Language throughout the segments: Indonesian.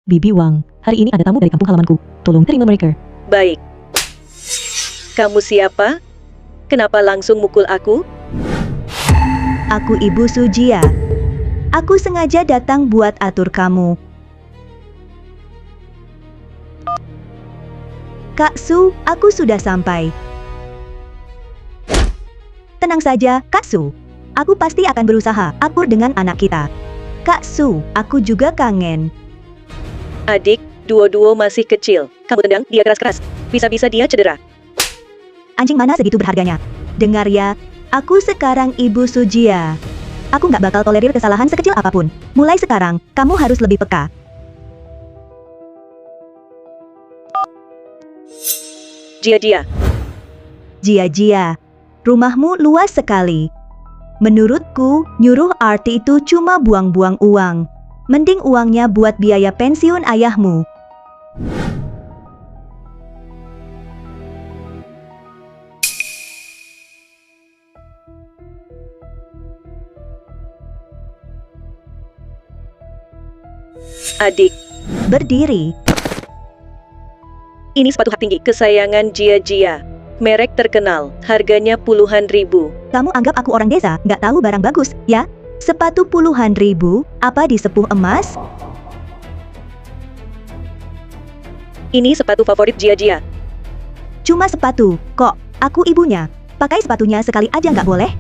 Bibi Wang, hari ini ada tamu dari kampung halamanku. Tolong terima mereka. Baik. Kamu siapa? Kenapa langsung mukul aku? Aku Ibu Sujia. Aku sengaja datang buat atur kamu. Kak Su, aku sudah sampai. Tenang saja, Kak Su. Aku pasti akan berusaha akur dengan anak kita. Kak Su, aku juga kangen. Adik, duo-duo masih kecil. Kamu tendang dia keras-keras. Bisa-bisa dia cedera. Anjing mana segitu berharganya? Dengar ya, aku sekarang Ibu Sujia. Aku nggak bakal tolerir kesalahan sekecil apapun. Mulai sekarang, kamu harus lebih peka. Jia-jia. Jia-jia, rumahmu luas sekali. Menurutku, nyuruh arti itu cuma buang-buang uang. Mending uangnya buat biaya pensiun ayahmu. Adik, Berdiri. ini sepatu hak tinggi kesayangan Jia-jia. Merek terkenal, harganya puluhan ribu. Kamu anggap aku orang desa, nggak tahu barang bagus, ya? Sepatu puluhan ribu, apa disepuh emas? Ini sepatu favorit Jia-jia. Cuma sepatu, kok. Aku ibunya. Pakai sepatunya sekali aja nggak boleh?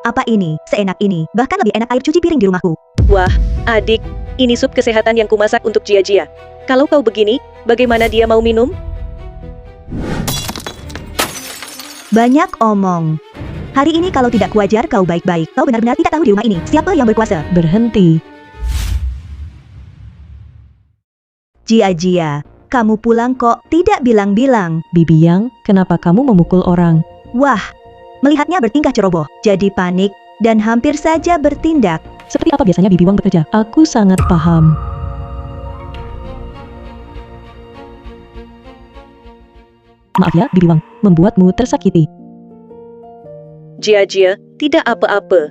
Apa ini, seenak ini, bahkan lebih enak air cuci piring di rumahku. Wah, adik, ini sup kesehatan yang kumasak untuk Jia-jia. Kalau kau begini, bagaimana dia mau minum? Banyak omong. Hari ini kalau tidak kuajar kau baik-baik. Kau benar-benar tidak tahu di rumah ini siapa yang berkuasa. Berhenti. Jia-jia, kamu pulang kok tidak bilang-bilang. Bibi Yang, kenapa kamu memukul orang? Wah, melihatnya bertingkah ceroboh, jadi panik, dan hampir saja bertindak. Seperti apa biasanya Bibi Wang bekerja? Aku sangat paham. Maaf ya, Bibi Wang, membuatmu tersakiti. Jia-jia, tidak apa-apa.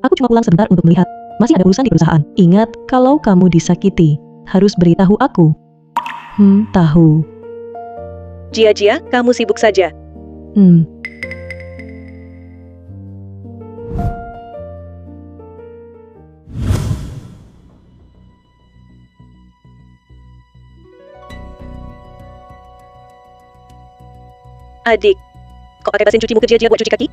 Aku cuma pulang sebentar untuk melihat. Masih ada urusan di perusahaan. Ingat, kalau kamu disakiti, harus beritahu aku. Tahu. Jia-jia, kamu sibuk saja. Adik, kok pakai mesin cuci muka Jia-jia buat cuci kaki?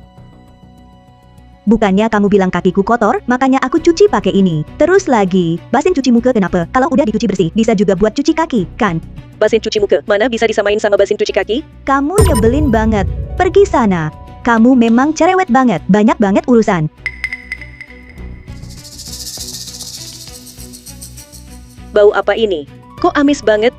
Bukannya kamu bilang kakiku kotor, makanya aku cuci pakai ini. Terus lagi, basin cuci muka kenapa? Kalau udah dicuci bersih, bisa juga buat cuci kaki, kan? Basin cuci muka, mana bisa disamain sama basin cuci kaki? Kamu nyebelin banget. Pergi sana. Kamu memang cerewet banget, banyak banget urusan. Bau apa ini? Kok amis banget?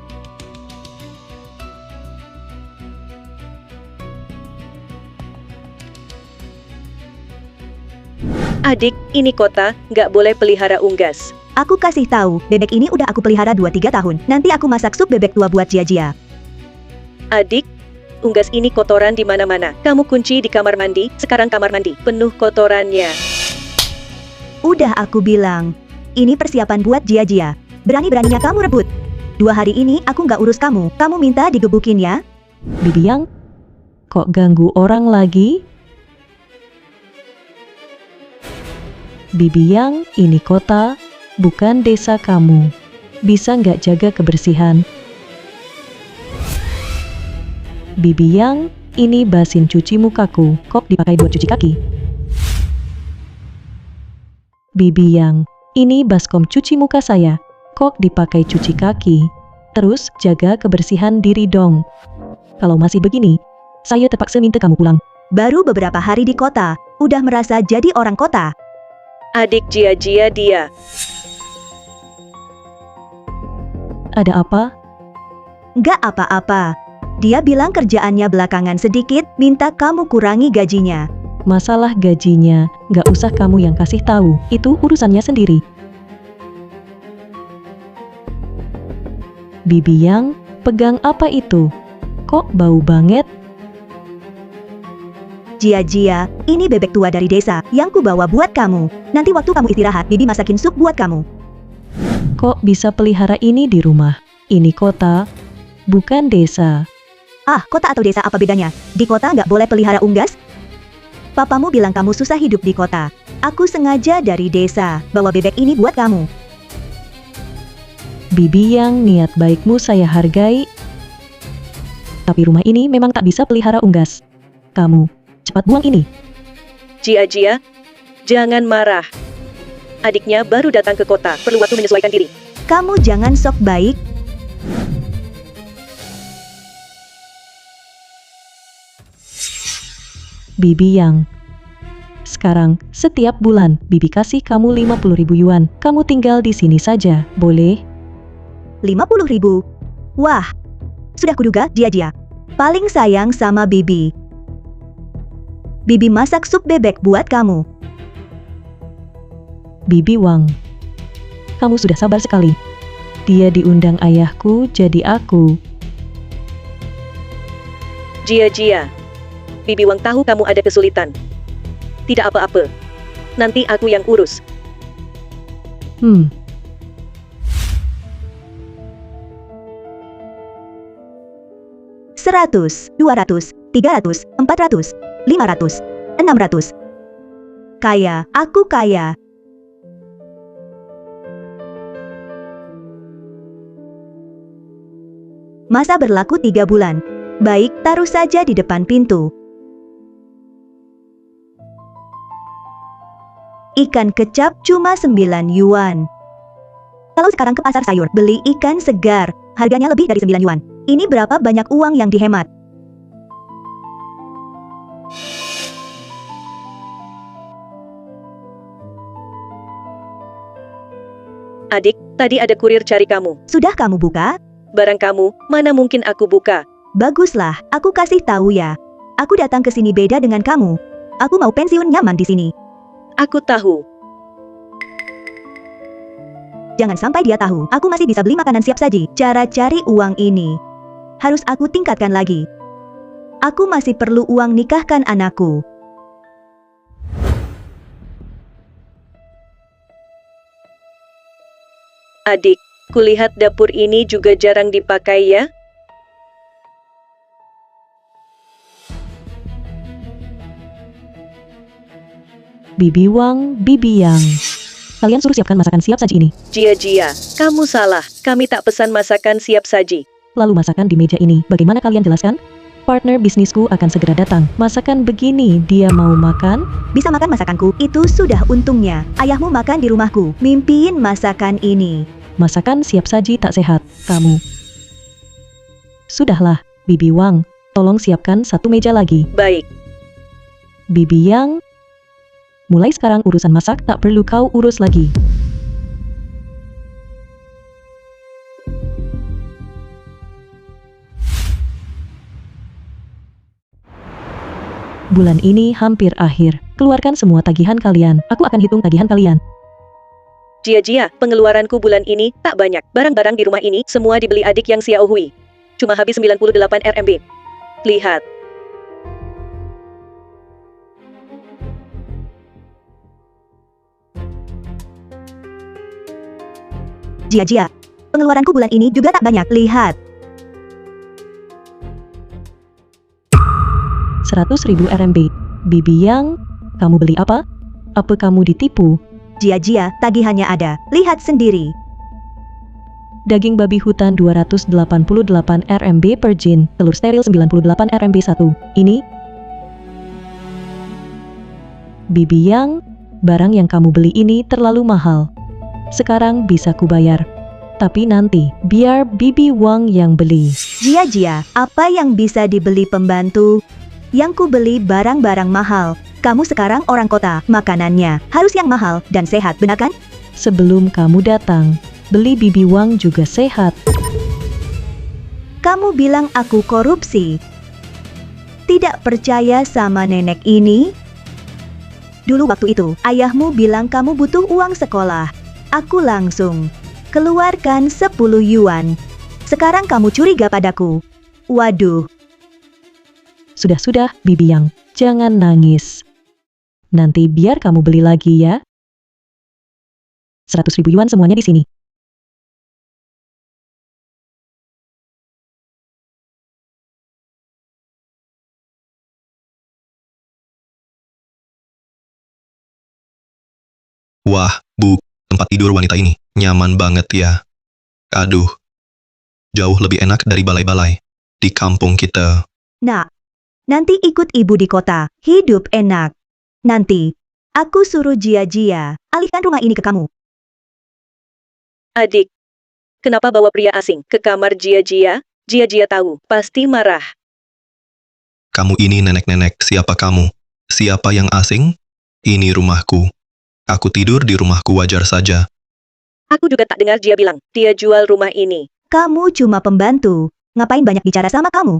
Adik, ini kota, nggak boleh pelihara unggas. Aku kasih tahu, bebek ini udah aku pelihara 2-3 tahun. Nanti aku masak sup bebek tua buat Jia-jia. Adik, unggas ini kotoran di mana-mana. Kamu kunci di kamar mandi, sekarang kamar mandi penuh kotorannya. Udah aku bilang, ini persiapan buat Jia-jia. Berani-beraninya kamu rebut. 2 hari ini aku nggak urus kamu. Kamu minta digebukin ya? Bibi Yang, kok ganggu orang lagi? Bibi Yang, ini kota, bukan desa kamu. Bisa nggak jaga kebersihan? Bibi Yang, ini basin cuci mukaku, kok dipakai buat cuci kaki? Bibi Yang, ini baskom cuci muka saya, kok dipakai cuci kaki? Terus jaga kebersihan diri dong. Kalau masih begini, saya terpaksa minta kamu pulang. Baru beberapa hari di kota, udah merasa jadi orang kota. Adik Jia-jia dia. Ada apa? Nggak apa-apa. Dia bilang kerjaannya belakangan sedikit, minta kamu kurangi gajinya. Masalah gajinya, nggak usah kamu yang kasih tahu, itu urusannya sendiri. Bibi Yang, pegang apa itu? Kok bau banget? Jia, ini bebek tua dari desa yang kubawa buat kamu. Nanti waktu kamu istirahat, Bibi masakin sup buat kamu. Kok bisa pelihara ini di rumah? Ini kota, bukan desa. Ah, kota atau desa apa bedanya? Di kota nggak boleh pelihara unggas? Papamu bilang kamu susah hidup di kota. Aku sengaja dari desa, bawa bebek ini buat kamu. Bibi Yang, niat baikmu saya hargai. Tapi rumah ini memang tak bisa pelihara unggas. Kamu, cepat buang ini. Jia, jangan marah. Adiknya baru datang ke kota, perlu waktu menyesuaikan diri. Kamu jangan sok baik. Bibi Yang, sekarang setiap bulan Bibi kasih kamu 50.000 yuan. Kamu tinggal di sini saja, boleh? 50.000. Wah, sudah kuduga Jia. Paling sayang sama Bibi. Bibi masak sup bebek buat kamu. Bibi Wang, kamu sudah sabar sekali. Dia diundang ayahku, jadi aku. Jia, Bibi Wang tahu kamu ada kesulitan. Tidak apa-apa. Nanti aku yang urus. 100, 200, 300, 400, 500, 600. Kaya, aku kaya. Masa berlaku 3 bulan. Baik, taruh saja di depan pintu. Ikan kecap cuma 9 yuan. Kalau sekarang ke pasar sayur, beli ikan segar, harganya lebih dari 9 yuan. Ini berapa banyak uang yang dihemat? Adik, tadi ada kurir cari kamu. Sudah kamu buka? Barang kamu, mana mungkin aku buka? Baguslah, aku kasih tahu ya. Aku datang ke sini beda dengan kamu. Aku mau pensiun nyaman di sini. Aku tahu. Jangan sampai dia tahu, aku masih bisa beli makanan siap saji. Cara cari uang ini harus aku tingkatkan lagi. Aku masih perlu uang nikahkan anakku. Adik, kulihat dapur ini juga jarang dipakai ya? Bibi Wang, Bibi Yang, kalian suruh siapkan masakan siap saji ini. Jia, kamu salah. Kami tak pesan masakan siap saji. Lalu masakan di meja ini, bagaimana kalian jelaskan? Partner bisnisku akan segera datang. Masakan begini, dia mau makan? Bisa makan masakanku, itu sudah untungnya. Ayahmu makan di rumahku, mimpiin masakan ini. Masakan siap saji tak sehat, kamu. Sudahlah, Bibi Wang, tolong siapkan satu meja lagi. Baik. Bibi Yang, mulai sekarang urusan masak tak perlu kau urus lagi. Bulan ini hampir akhir. Keluarkan semua tagihan kalian. Aku akan hitung tagihan kalian. Jia, pengeluaranku bulan ini tak banyak. Barang-barang di rumah ini semua dibeli adik yang Xiao Hui. Cuma habis 98 RMB. Lihat. Jia, pengeluaranku bulan ini juga tak banyak. Lihat. 100.000 RMB. Bibi Yang, kamu beli apa? Apa kamu ditipu? Jia, tagihannya ada. Lihat sendiri. Daging babi hutan 288 RMB per jin, telur steril 98 RMB 1. Ini? Bibi Yang, barang yang kamu beli ini terlalu mahal. Sekarang bisa kubayar. Tapi nanti, biar Bibi Wang yang beli. Jia, apa yang bisa dibeli pembantu? Yang ku beli barang-barang mahal. Kamu sekarang orang kota, makanannya harus yang mahal dan sehat, benar kan? Sebelum kamu datang, beli Bibi Wang juga sehat. Kamu bilang aku korupsi. Tidak percaya sama nenek ini? Dulu waktu itu, ayahmu bilang kamu butuh uang sekolah. Aku langsung keluarkan 10 yuan. Sekarang kamu curiga padaku. Waduh. Sudah, Bibi Yang, jangan nangis. Nanti biar kamu beli lagi ya. 100.000 yuan semuanya di sini. Wah, Bu, tempat tidur wanita ini nyaman banget ya. Aduh, jauh lebih enak dari balai-balai di kampung kita. Nak, nanti ikut ibu di kota, hidup enak. Nanti, aku suruh Jia-Jia, alihkan rumah ini ke kamu. Adik, kenapa bawa pria asing ke kamar Jia-Jia? Jia-Jia tahu, pasti marah. Kamu ini nenek-nenek, siapa kamu? Siapa yang asing? Ini rumahku. Aku tidur di rumahku wajar saja. Aku juga tak dengar Jia bilang, dia jual rumah ini. Kamu cuma pembantu, ngapain banyak bicara sama kamu?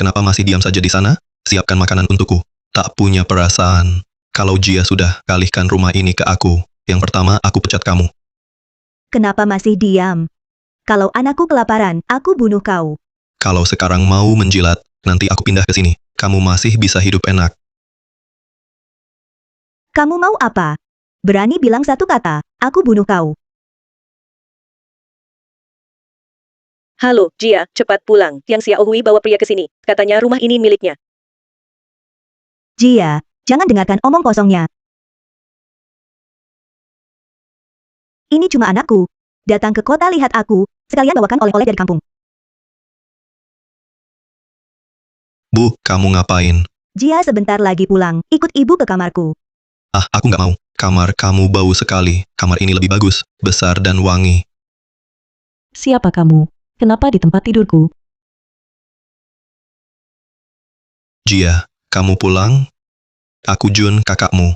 Kenapa masih diam saja di sana? Siapkan makanan untukku. Tak punya perasaan. Kalau Jia sudah alihkan rumah ini ke aku, yang pertama aku pecat kamu. Kenapa masih diam? Kalau anakku kelaparan, aku bunuh kau. Kalau sekarang mau menjilat, nanti aku pindah ke sini. Kamu masih bisa hidup enak. Kamu mau apa? Berani bilang satu kata, aku bunuh kau. Halo, Jia, cepat pulang. Yang Xiao Hui bawa pria ke sini. Katanya rumah ini miliknya. Jia, jangan dengarkan omong kosongnya. Ini cuma anakku. Datang ke kota lihat aku, sekalian bawakan oleh-oleh dari kampung. Bu, kamu ngapain? Jia sebentar lagi pulang, ikut ibu ke kamarku. Ah, aku nggak mau. Kamar kamu bau sekali. Kamar ini lebih bagus, besar dan wangi. Siapa kamu? Kenapa di tempat tidurku? Jia, kamu pulang? Aku Jun, kakakmu.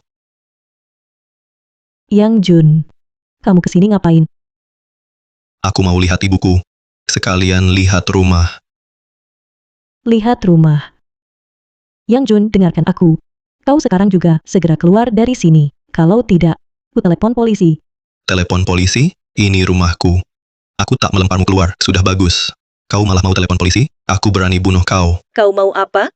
Yang Jun. Kamu kesini ngapain? Aku mau lihat ibuku. Sekalian lihat rumah. Lihat rumah. Yang Jun, dengarkan aku. Kau sekarang juga segera keluar dari sini. Kalau tidak, ku telepon polisi. Telepon polisi? Ini rumahku. Aku tak melemparmu keluar, sudah bagus. Kau malah mau telepon polisi? Aku berani bunuh kau. Kau mau apa?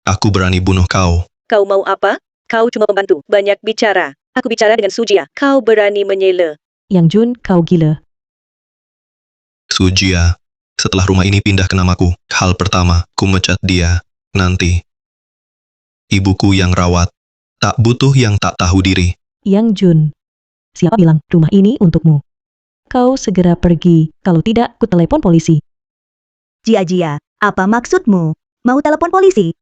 Aku berani bunuh kau. Kau mau apa? Kau cuma pembantu, banyak bicara. Aku bicara dengan Sujia. Kau berani menyela. Yang Jun, kau gila. Sujia. Setelah rumah ini pindah ke namaku, hal pertama, ku mecat dia. Nanti. Ibuku yang rawat. Tak butuh yang tak tahu diri. Yang Jun. Siapa bilang rumah ini untukmu? Kau segera pergi, kalau tidak ku telepon polisi. Jia-Jia, apa maksudmu? Mau telepon polisi?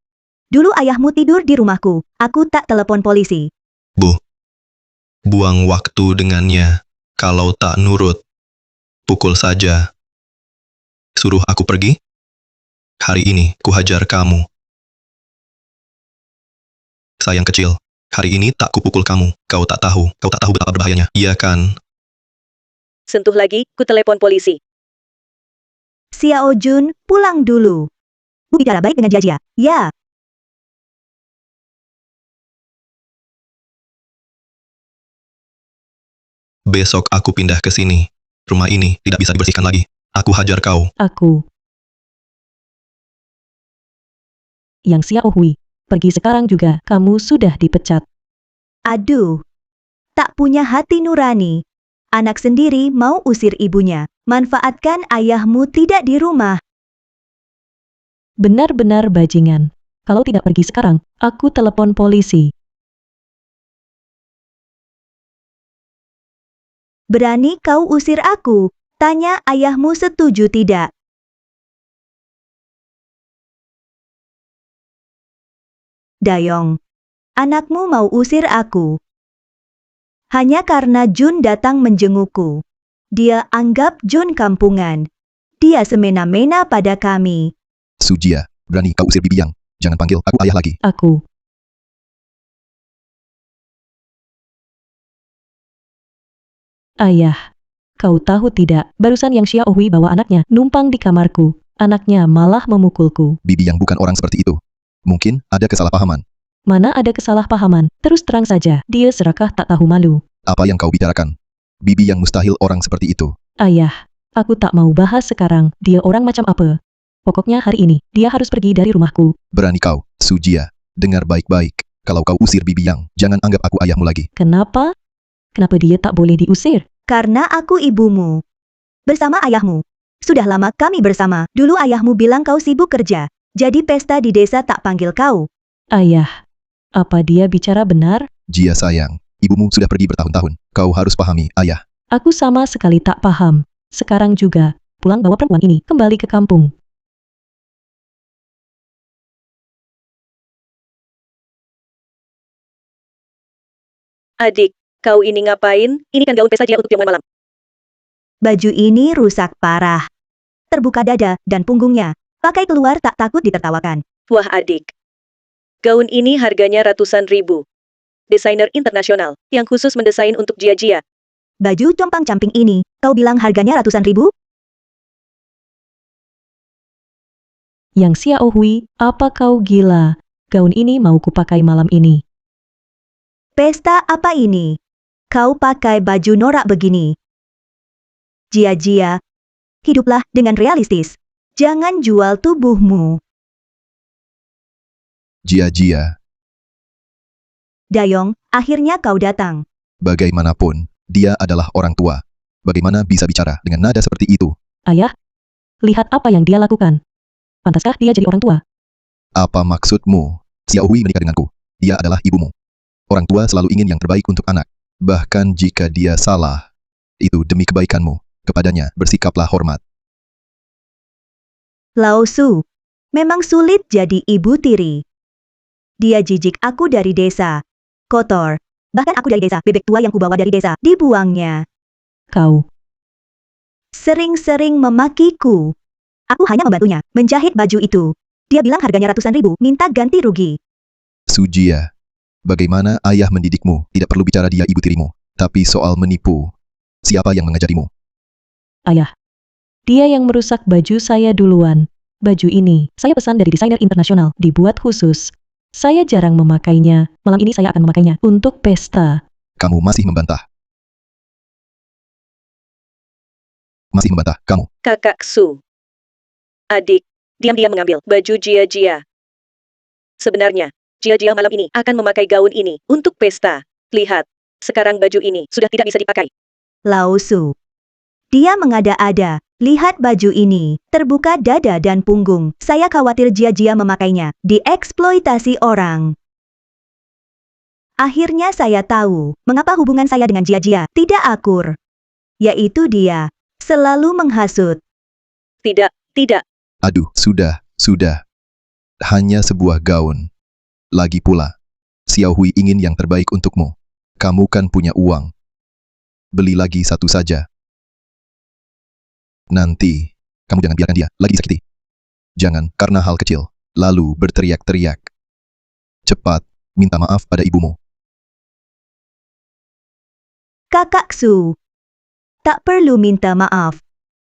Dulu ayahmu tidur di rumahku, aku tak telepon polisi. Bu. Buang waktu dengannya. Kalau tak nurut, pukul saja. Suruh aku pergi? Hari ini, ku hajar kamu. Sayang kecil, hari ini tak kupukul kamu. Kau tak tahu betapa berbahayanya. Iya kan? Sentuh lagi, ku telepon polisi. Xiao Jun, pulang dulu. Bu bicara baik dengan Jia-Jia. Ya. Besok aku pindah ke sini. Rumah ini tidak bisa dibersihkan lagi. Aku hajar kau. Aku. Yang Xiao Hui, pergi sekarang juga, kamu sudah dipecat. Aduh. Tak punya hati nurani. Anak sendiri mau usir ibunya. Manfaatkan ayahmu tidak di rumah. Benar-benar bajingan. Kalau tidak pergi sekarang, aku telepon polisi. Berani kau usir aku? Tanya ayahmu setuju tidak. Dayong, anakmu mau usir aku. Hanya karena Jun datang menjengukku. Dia anggap Jun kampungan. Dia semena-mena pada kami. Sujia, berani kau usir Bibi Yang. Jangan panggil aku ayah lagi. Aku. Ayah, kau tahu tidak, barusan yang Xiao Hui bawa anaknya numpang di kamarku. Anaknya malah memukulku. Bibi Yang bukan orang seperti itu. Mungkin ada kesalahpahaman. Mana ada kesalahpahaman, terus terang saja, dia serakah tak tahu malu. Apa yang kau bicarakan? Bibi Yang mustahil orang seperti itu. Ayah, Aku tak mau bahas sekarang, dia orang macam apa. Pokoknya hari ini, dia harus pergi dari rumahku. Berani kau, Su Jia. Dengar baik-baik. Kalau kau usir Bibi Yang, jangan anggap aku ayahmu lagi. Kenapa? Kenapa dia tak boleh diusir? Karena aku ibumu. Bersama ayahmu. Sudah lama kami bersama. Dulu ayahmu bilang kau sibuk kerja. Jadi pesta di desa tak panggil kau. Ayah, apa dia bicara benar? Jia sayang, ibumu sudah pergi bertahun-tahun. Kau harus pahami, ayah. Aku sama sekali tak paham. Sekarang juga, pulang bawa perempuan ini kembali ke kampung. Adik, kau ini ngapain? Ini kan gaun pesta Jia untuk jamuan malam. Baju ini rusak parah. Terbuka dada dan punggungnya. Pakai keluar tak takut ditertawakan. Wah adik. Gaun ini harganya ratusan ribu. Desainer internasional, yang khusus mendesain untuk Jia. Baju compang-camping ini, kau bilang harganya ratusan ribu? Yang Xiao Hui, apa kau gila? Gaun ini mau kupakai malam ini. Pesta apa ini? Kau pakai baju norak begini. Jia, hiduplah dengan realistis. Jangan jual tubuhmu. Jia, Dayong, akhirnya kau datang. bagaimanapun, dia adalah orang tua. Bagaimana bisa bicara dengan nada seperti itu? Ayah, lihat apa yang dia lakukan. Pantaskah dia jadi orang tua? Apa maksudmu? Xiao Hui menikah denganku. Dia adalah ibumu. Orang tua selalu ingin yang terbaik untuk anak. Bahkan jika dia salah, itu demi kebaikanmu. Kepadanya bersikaplah hormat. Lao Su, memang sulit jadi ibu tiri. Dia jijik aku dari desa. Kotor. Bahkan aku dari desa, bebek tua yang kubawa dari desa, dibuangnya. Kau, Sering-sering memakiku. Aku hanya membantunya, menjahit baju itu. Dia bilang harganya ratusan ribu, minta ganti rugi. Su Jia, bagaimana ayah mendidikmu? Tidak perlu bicara dia ibu tirimu. Tapi soal menipu, siapa yang mengajarimu? ayah. Dia yang merusak baju saya duluan. Baju ini, saya pesan dari desainer internasional, dibuat khusus. Saya jarang memakainya, malam ini saya akan memakainya untuk pesta. Kamu masih membantah. Masih membantah, kamu. Kakak Su. Adik, diam-diam mengambil baju Jia. Sebenarnya, Jia malam ini akan memakai gaun ini untuk pesta. Lihat, sekarang baju ini sudah tidak bisa dipakai. Lao Su. Dia mengada-ada. Lihat baju ini, terbuka dada dan punggung. Saya khawatir Jia memakainya, dieksploitasi orang. Akhirnya saya tahu, mengapa hubungan saya dengan Jia tidak akur. Yaitu dia, selalu menghasut. Tidak. Aduh, sudah. Hanya sebuah gaun. Lagi pula, Xiao Hui ingin yang terbaik untukmu. Kamu kan punya uang. Beli lagi satu saja. Nanti, kamu jangan biarkan dia lagi disakiti. Jangan karena hal kecil, lalu berteriak-teriak. Cepat, minta maaf pada ibumu. Kakak Su. Tak perlu minta maaf.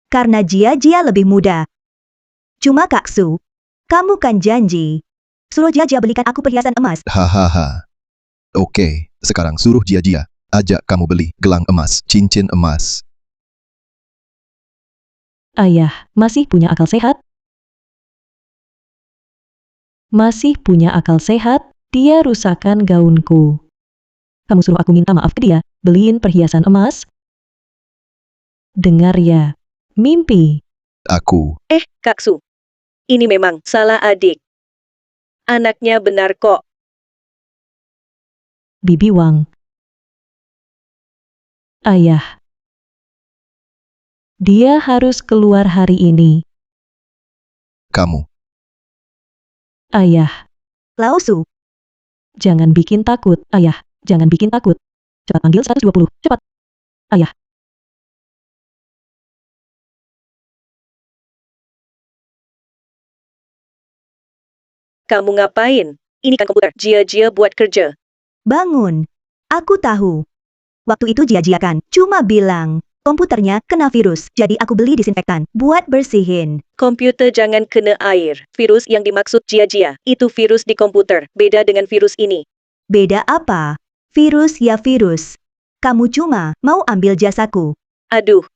Karena Jia lebih muda. Cuma Kak Su, kamu kan janji. Suruh Jia belikan aku perhiasan emas. Hahaha. Oke, sekarang suruh Jia, ajak kamu beli gelang emas, cincin emas. Ayah, masih punya akal sehat? Masih punya akal sehat? Dia rusakkan gaunku. Kamu suruh aku minta maaf ke dia, beliin perhiasan emas? Dengar ya, mimpi. Aku, Kak Su. Ini memang salah adik. Anaknya benar kok. Bibi Wang. Ayah. Dia harus keluar hari ini. kamu, Ayah, Lao Su, jangan bikin takut. Ayah, jangan bikin takut. Cepat panggil 120. Cepat. Ayah. Kamu ngapain? Ini kan komputer Jia buat kerja. bangun. Aku tahu. Waktu itu Jia kan, cuma bilang, komputernya kena virus, jadi aku beli disinfektan, buat bersihin. Komputer jangan kena air. Virus yang dimaksud Jia, itu virus di komputer. Beda dengan virus ini. Beda apa? Virus ya virus. Kamu cuma mau ambil jasaku. Aduh,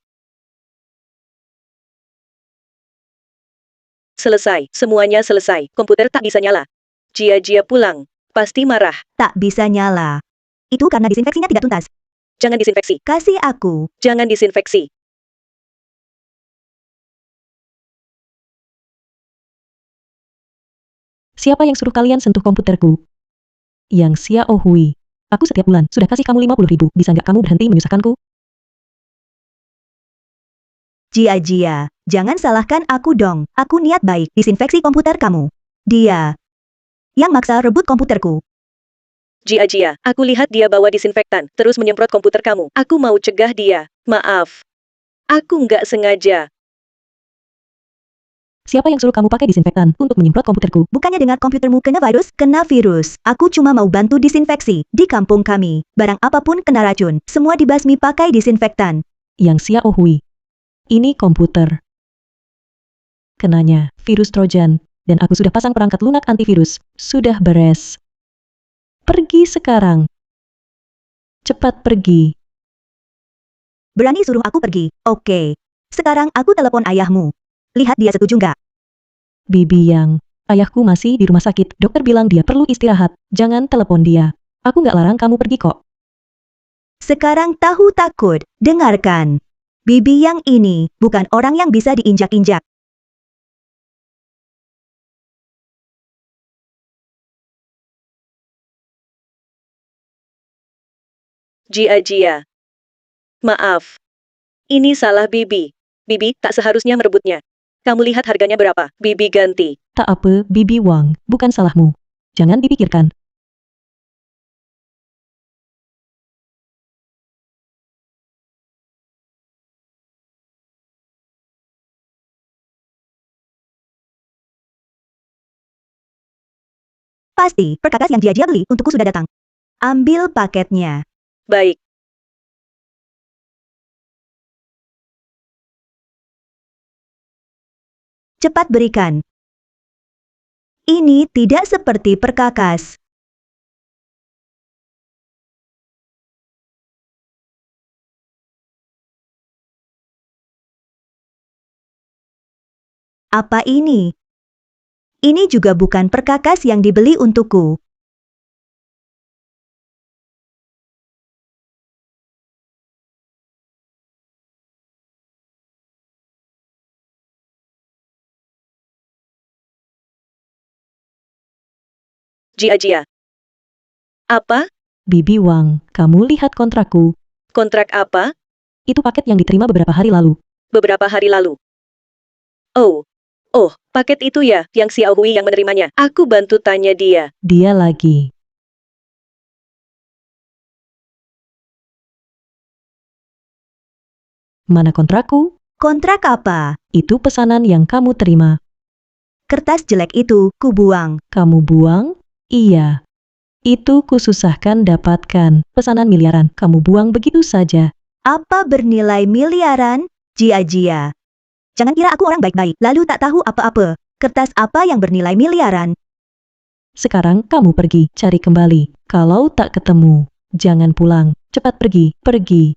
Selesai, semuanya selesai. Komputer tak bisa nyala. Jia pulang. Pasti marah. Tak bisa nyala. Itu karena disinfeksinya tidak tuntas. Jangan disinfeksi. Kasih aku. Jangan disinfeksi. Siapa yang suruh kalian sentuh komputerku? Yang Xiao Hui. Aku setiap bulan sudah kasih kamu 50.000. Bisa nggak kamu berhenti menyusahkanku? Jia, jangan salahkan aku dong. Aku niat baik disinfeksi komputer kamu. Dia yang maksa rebut komputerku. Jia, aku lihat dia bawa disinfektan, terus menyemprot komputer kamu. Aku mau cegah dia. Maaf. Aku nggak sengaja. Siapa yang suruh kamu pakai disinfektan untuk menyemprot komputerku? Bukannya dengar komputermu kena virus? Kena virus. Aku cuma mau bantu disinfeksi. Di kampung kami, barang apapun kena racun. Semua dibasmi pakai disinfektan. Yang Xiao Hui. Ini komputer. Kenanya, virus Trojan. Dan aku sudah pasang perangkat lunak antivirus. Sudah beres. Pergi sekarang. Cepat pergi. Berani suruh aku pergi? Oke. Sekarang aku telepon ayahmu. Lihat dia setuju nggak? Bibi Yang, ayahku masih di rumah sakit. Dokter bilang dia perlu istirahat. Jangan telepon dia. Aku nggak larang kamu pergi kok. Sekarang tahu takut. Dengarkan. Bibi Yang ini bukan orang yang bisa diinjak-injak. Jia. Maaf. Ini salah Bibi. Bibi tak seharusnya merebutnya. Kamu lihat harganya berapa? Bibi ganti. Tak apa, Bibi Wang, bukan salahmu. Jangan dipikirkan. Pasti, perkakas yang dia beli untukku sudah datang. Ambil paketnya. Baik. Cepat berikan. Ini tidak seperti perkakas. Apa ini? Ini juga bukan perkakas yang dibeli untukku. Jia. Apa? Bibi Wang, kamu lihat kontrakku. Kontrak apa? Itu paket yang diterima beberapa hari lalu. Beberapa hari lalu. Oh, paket itu ya, yang Xiao Hui yang menerimanya. Aku bantu tanya dia. Dia lagi. Mana kontrakku? Kontrak apa? Itu pesanan yang kamu terima. Kertas jelek itu ku buang. Kamu buang? Iya. Itu kususahkan dapatkan. Pesanan miliaran, kamu buang begitu saja. Apa bernilai miliaran? Jia. Jangan kira aku orang baik-baik, lalu tak tahu apa-apa. Kertas apa yang bernilai miliaran? Sekarang kamu pergi, cari kembali. Kalau tak ketemu, jangan pulang. Cepat pergi.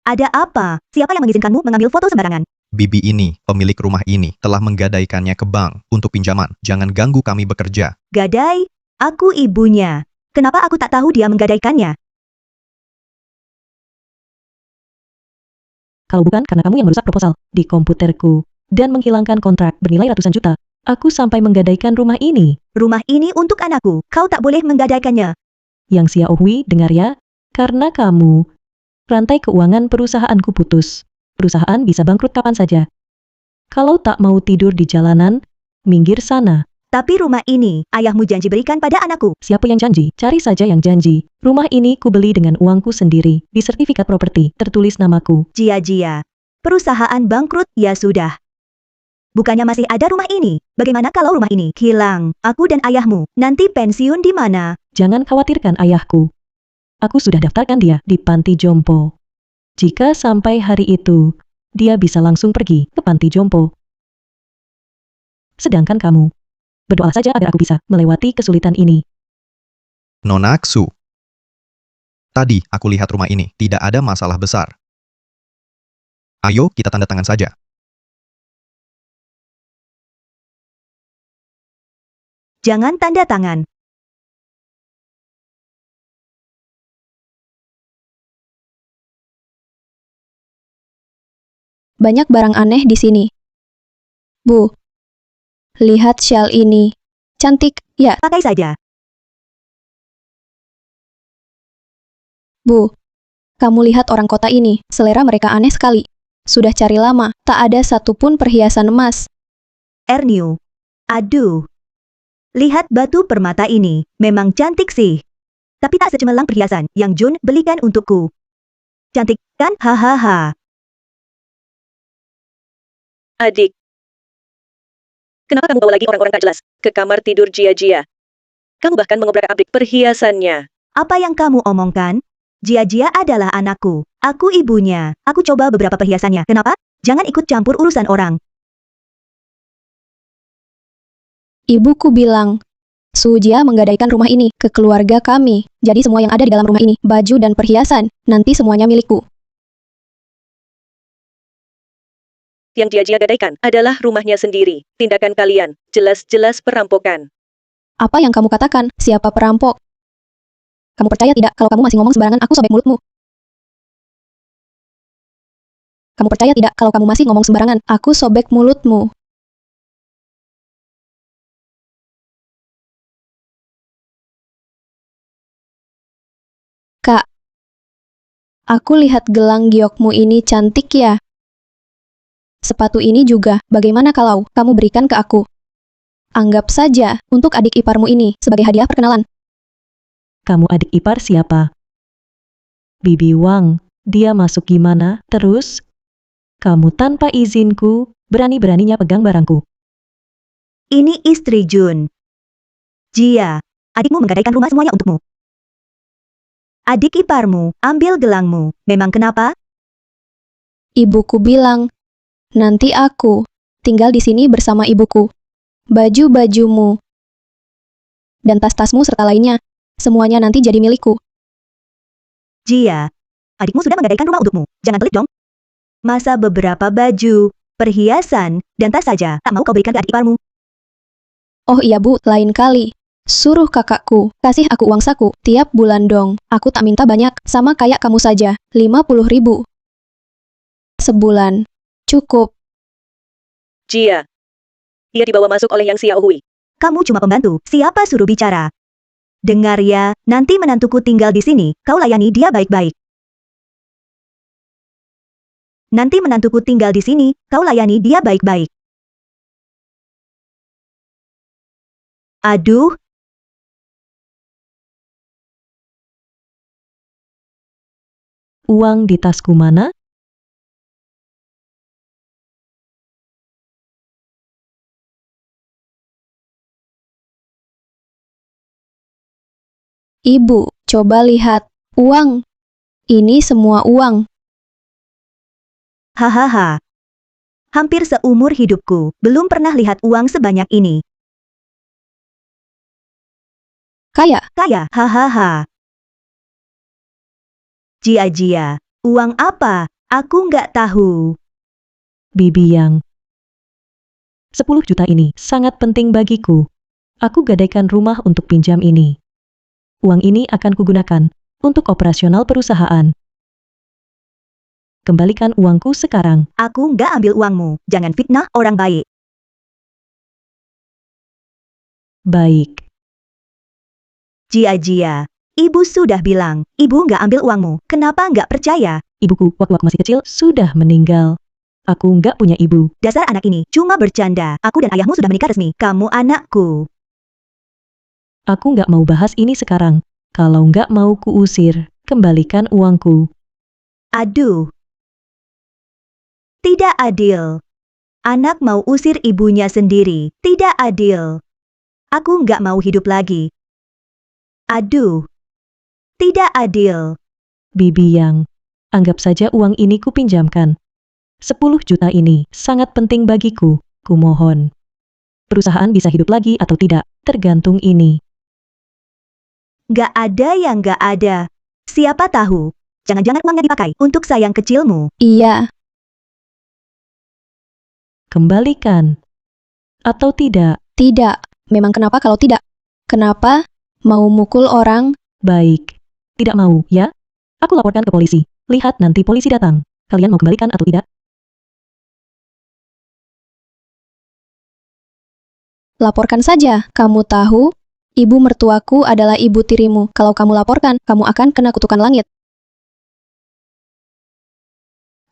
Ada apa? Siapa yang mengizinkanmu mengambil foto sembarangan? Bibi ini, pemilik rumah ini, telah menggadaikannya ke bank untuk pinjaman. Jangan ganggu kami bekerja. Gadai? Aku ibunya. Kenapa aku tak tahu dia menggadaikannya? Kalau bukan karena kamu yang merusak proposal di komputerku dan menghilangkan kontrak bernilai ratusan juta, aku sampai menggadaikan rumah ini. Rumah ini untuk anakku. Kau tak boleh menggadaikannya. Yang Xiao Hui, dengar ya, karena kamu, rantai keuangan perusahaanku putus. Perusahaan bisa bangkrut kapan saja. Kalau tak mau tidur di jalanan, minggir sana. Tapi rumah ini, ayahmu janji berikan pada anakku. Siapa yang janji? Cari saja yang janji. Rumah ini kubeli dengan uangku sendiri. Di sertifikat properti, tertulis namaku. Jia. Perusahaan bangkrut, ya sudah. Bukannya masih ada rumah ini? Bagaimana kalau rumah ini hilang? Aku dan ayahmu, nanti pensiun di mana? Jangan khawatirkan ayahku. Aku sudah daftarkan dia di panti jompo. Jika sampai hari itu, dia bisa langsung pergi ke panti jompo. Sedangkan kamu, berdoa saja agar aku bisa melewati kesulitan ini. Nonaksu. Tadi aku lihat rumah ini, tidak ada masalah besar. Ayo kita tanda tangan saja. Jangan tanda tangan. Banyak barang aneh di sini. Bu, lihat shawl ini. Cantik, ya, Pakai saja. Bu. Kamu lihat orang kota ini, selera mereka aneh sekali. Sudah cari lama, tak ada satupun perhiasan emas. Erniu. Aduh. Lihat batu permata ini, memang cantik sih. Tapi tak secemerlang perhiasan yang Jun belikan untukku. Cantik kan? Hahaha. Adik. Kenapa kamu bawa lagi orang-orang tak jelas ke kamar tidur Jia-Jia? Kamu bahkan mengobrak-abrik perhiasannya. Apa yang kamu omongkan? Jia-Jia adalah anakku. Aku ibunya. Aku coba beberapa perhiasannya. Kenapa? Jangan ikut campur urusan orang. Ibuku bilang, Sujia menggadaikan rumah ini ke keluarga kami. Jadi semua yang ada di dalam rumah ini, baju dan perhiasan, nanti semuanya milikku. Yang Jia-Jia gadaikan adalah rumahnya sendiri. Tindakan kalian, jelas-jelas perampokan. Apa yang kamu katakan? Siapa perampok? Kamu percaya tidak kalau kamu masih ngomong sembarangan aku sobek mulutmu? Kamu percaya tidak kalau kamu masih ngomong sembarangan aku sobek mulutmu? Kak, aku lihat gelang giokmu ini cantik ya. Sepatu ini juga, bagaimana kalau kamu berikan ke aku? Anggap saja, untuk adik iparmu ini, sebagai hadiah perkenalan. Kamu adik ipar siapa? Bibi Wang, dia masuk gimana? Terus? Kamu tanpa izinku, berani-beraninya pegang barangku. Ini istri Jun. Jia, adikmu menggadaikan rumah semuanya untukmu. Adik iparmu, ambil gelangmu. Memang kenapa? Ibuku bilang, nanti aku tinggal di sini bersama ibuku. Baju-bajumu dan tas-tasmu serta lainnya, semuanya nanti jadi milikku. Jia, adikmu sudah menggadaikan rumah untukmu. Jangan pelit dong. Masa beberapa baju, perhiasan, dan tas saja tak mau kau berikan ke adik iparmu? Oh iya bu, lain kali. Suruh kakakku, kasih aku uang saku, tiap bulan dong. Aku tak minta banyak, sama kayak kamu saja, 50.000. Sebulan. Cukup. Jia. Ia dibawa masuk oleh Yang Xiaohui. Kamu cuma pembantu, siapa suruh bicara? Dengar ya, nanti menantuku tinggal di sini, kau layani dia baik-baik. Nanti menantuku tinggal di sini, kau layani dia baik-baik. Aduh. Uang di tasku mana? Ibu, coba lihat. Uang. Ini semua uang. Hahaha. Hampir seumur hidupku, belum pernah lihat uang sebanyak ini. Kaya. Kaya, hahaha. Jia-Jia, uang apa? Aku nggak tahu. Bibi Yang. 10 juta ini sangat penting bagiku. Aku gadaikan rumah untuk pinjam ini. Uang ini akan kugunakan untuk operasional perusahaan. Kembalikan uangku sekarang. Aku nggak ambil uangmu, jangan fitnah orang baik. Baik. Jia-Jia, ibu sudah bilang, ibu nggak ambil uangmu, kenapa nggak percaya? Ibuku waktu masih kecil sudah meninggal. Aku nggak punya ibu. Dasar anak ini, cuma bercanda. Aku dan ayahmu sudah menikah resmi, kamu anakku. Aku nggak mau bahas ini sekarang. Kalau nggak mau kuusir, kembalikan uangku. Aduh. Tidak adil. Anak mau usir ibunya sendiri, tidak adil. Aku nggak mau hidup lagi. Aduh. Tidak adil. Bibi Yang, anggap saja uang ini kupinjamkan. 10 juta ini sangat penting bagiku, kumohon. Perusahaan bisa hidup lagi atau tidak, tergantung ini. Gak ada yang gak ada. Siapa tahu, jangan-jangan uangnya dipakai untuk sayang kecilmu. Iya, Kembalikan. Atau tidak, tidak. Memang kenapa kalau tidak? Kenapa? Mau mukul orang? baik. Tidak mau, ya? Aku laporkan ke polisi. Lihat nanti polisi datang. Kalian mau kembalikan atau tidak? Laporkan saja. Kamu tahu, ibu mertuaku adalah ibu tirimu. Kalau kamu laporkan, kamu akan kena kutukan langit.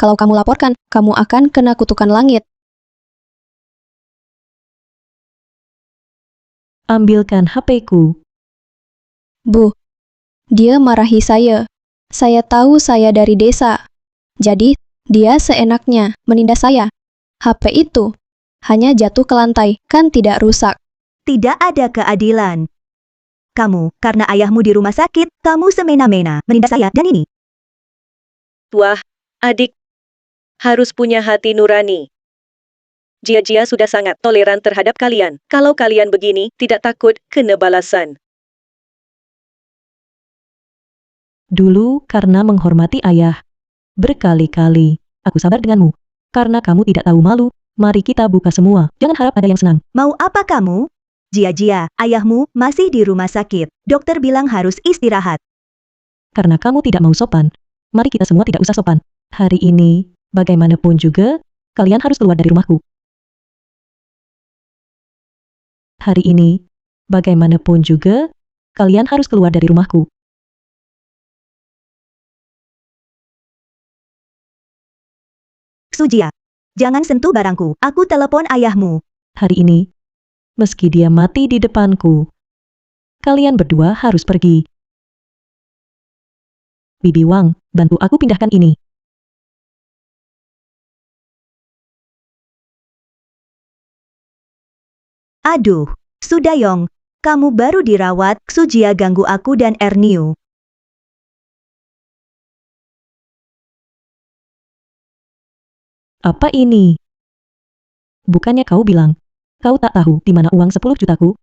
Kalau kamu laporkan, kamu akan kena kutukan langit. Ambilkan HP-ku. Bu, dia marahi saya. Saya tahu saya dari desa. Jadi, dia seenaknya menindas saya. HP itu hanya jatuh ke lantai, kan tidak rusak. Tidak ada keadilan. Kamu, karena ayahmu di rumah sakit, kamu semena-mena menindas saya dan ini. Wah, adik. Harus punya hati nurani. Jia-Jia sudah sangat toleran terhadap kalian. Kalau kalian begini, tidak takut kena balasan. Dulu karena menghormati ayah. Berkali-kali, aku sabar denganmu. Karena kamu tidak tahu malu, mari kita buka semua. Jangan harap ada yang senang. Mau apa kamu? Jia-Jia, ayahmu masih di rumah sakit. Dokter bilang harus istirahat. Karena kamu tidak mau sopan, mari kita semua tidak usah sopan. Hari ini, bagaimanapun juga, kalian harus keluar dari rumahku. Hari ini, bagaimanapun juga, kalian harus keluar dari rumahku. Sujia, jangan sentuh barangku. Aku telepon ayahmu. Hari ini, meski dia mati di depanku, kalian berdua harus pergi. Bibi Wang, bantu aku pindahkan ini. Aduh, Sudayong, kamu baru dirawat. Sujia ganggu aku dan Erniu. Apa ini? Bukannya kau bilang, kau tak tahu di mana uang 10 jutaku?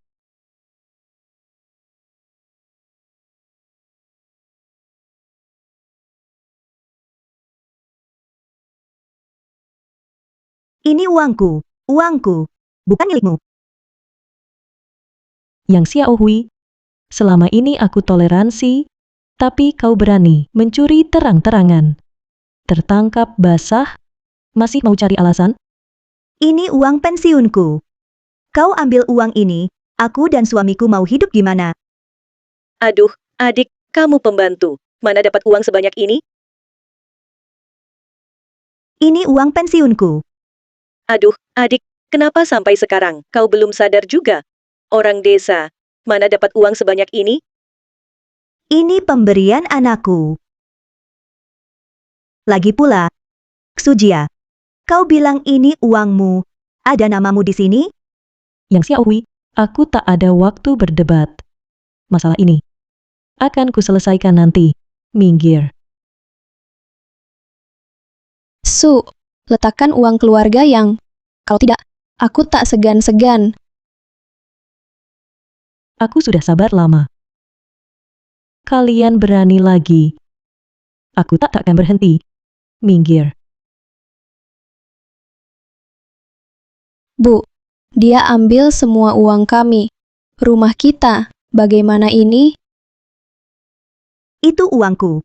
Ini uangku, uangku, bukan milikmu. Yang Xiao Hui, selama ini aku toleransi, tapi kau berani mencuri terang-terangan. Tertangkap basah, masih mau cari alasan? Ini uang pensiunku. Kau ambil uang ini, aku dan suamiku mau hidup gimana? Aduh, adik, kamu pembantu. Mana dapat uang sebanyak ini? Ini uang pensiunku. Aduh, adik, kenapa sampai sekarang kau belum sadar juga? Orang desa, mana dapat uang sebanyak ini? Ini pemberian anakku. Lagi pula, Sujia, kau bilang ini uangmu. Ada namamu di sini? Yang Xiao Hui, aku tak ada waktu berdebat. Masalah ini akan kuselesaikan nanti. Minggir. Su, letakkan uang keluarga yang... Kalau tidak, aku tak segan-segan. Aku sudah sabar lama. Kalian berani lagi. Aku tak akan berhenti. Minggir. Bu, dia ambil semua uang kami. Rumah kita, bagaimana ini? Itu uangku.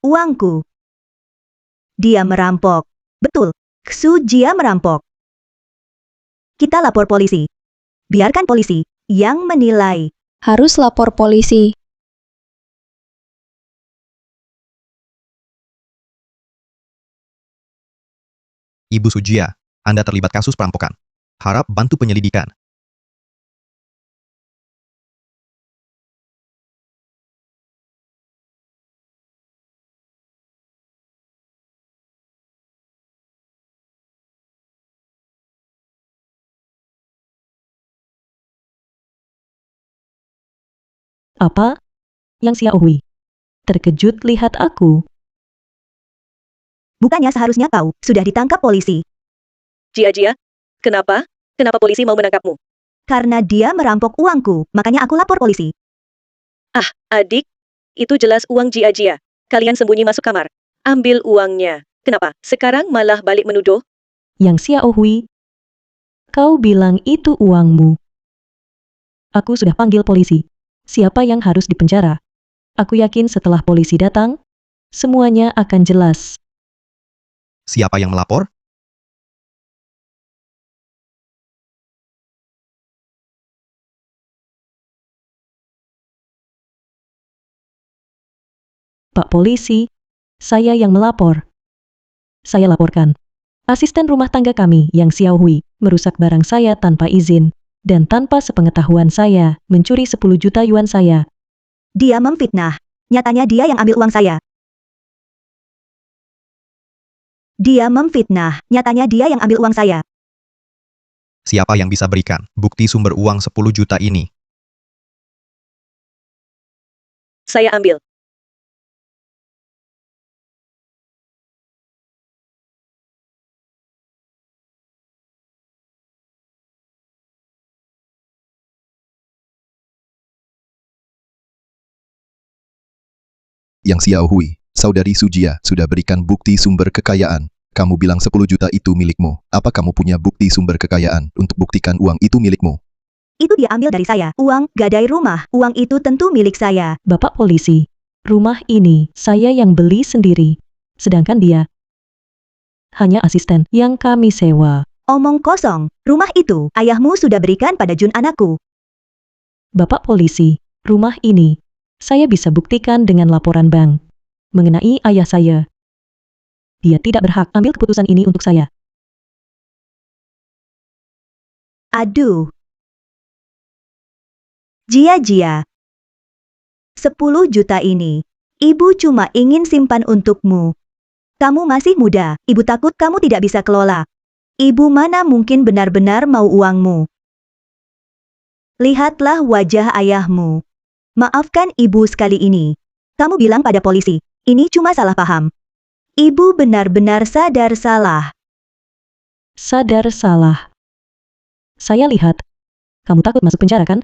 Uangku. Dia merampok. Betul, Sujia merampok. Kita lapor polisi. Biarkan polisi yang menilai. Harus lapor polisi. Ibu Sujia, Anda terlibat kasus perampokan. Harap bantu penyelidikan. Apa? Yang Xiao Hui. Terkejut lihat aku. Bukannya seharusnya kau sudah ditangkap polisi. Jia, kenapa? Kenapa polisi mau menangkapmu? Karena dia merampok uangku, makanya aku lapor polisi. Ah, adik, itu jelas uang Jia. Kalian sembunyi masuk kamar. Ambil uangnya. Kenapa? Sekarang malah balik menuduh? Yang Xiao Hui, kau bilang itu uangmu. Aku sudah panggil polisi. Siapa yang harus dipenjara? Aku yakin setelah polisi datang, semuanya akan jelas. Siapa yang melapor? Pak Polisi, saya yang melapor. Saya laporkan. Asisten rumah tangga kami yang Xiao Hui merusak barang saya tanpa izin dan tanpa sepengetahuan saya mencuri 10 juta yuan saya. Dia memfitnah. Nyatanya dia yang ambil uang saya. Dia memfitnah. Nyatanya dia yang ambil uang saya. Siapa yang bisa berikan bukti sumber uang 10 juta ini? Saya ambil. Yang Xiao Hui, saudari Sujia, sudah berikan bukti sumber kekayaan. Kamu bilang 10 juta itu milikmu. Apa kamu punya bukti sumber kekayaan untuk buktikan uang itu milikmu? Itu dia ambil dari saya. Uang, gadai rumah. Uang itu tentu milik saya. Bapak Polisi, rumah ini saya yang beli sendiri. Sedangkan dia hanya asisten yang kami sewa. Omong kosong. Rumah itu, ayahmu sudah berikan pada Jun anakku. Bapak Polisi, rumah ini saya bisa buktikan dengan laporan bank mengenai ayah saya. Dia tidak berhak ambil keputusan ini untuk saya. Aduh. Jia. 10 juta ini. Ibu cuma ingin simpan untukmu. Kamu masih muda, ibu takut kamu tidak bisa kelola. Ibu mana mungkin benar-benar mau uangmu. Lihatlah wajah ayahmu. Maafkan ibu sekali ini. Kamu bilang pada polisi, ini cuma salah paham. Ibu benar-benar sadar salah. Sadar salah. Saya lihat, kamu takut masuk penjara kan?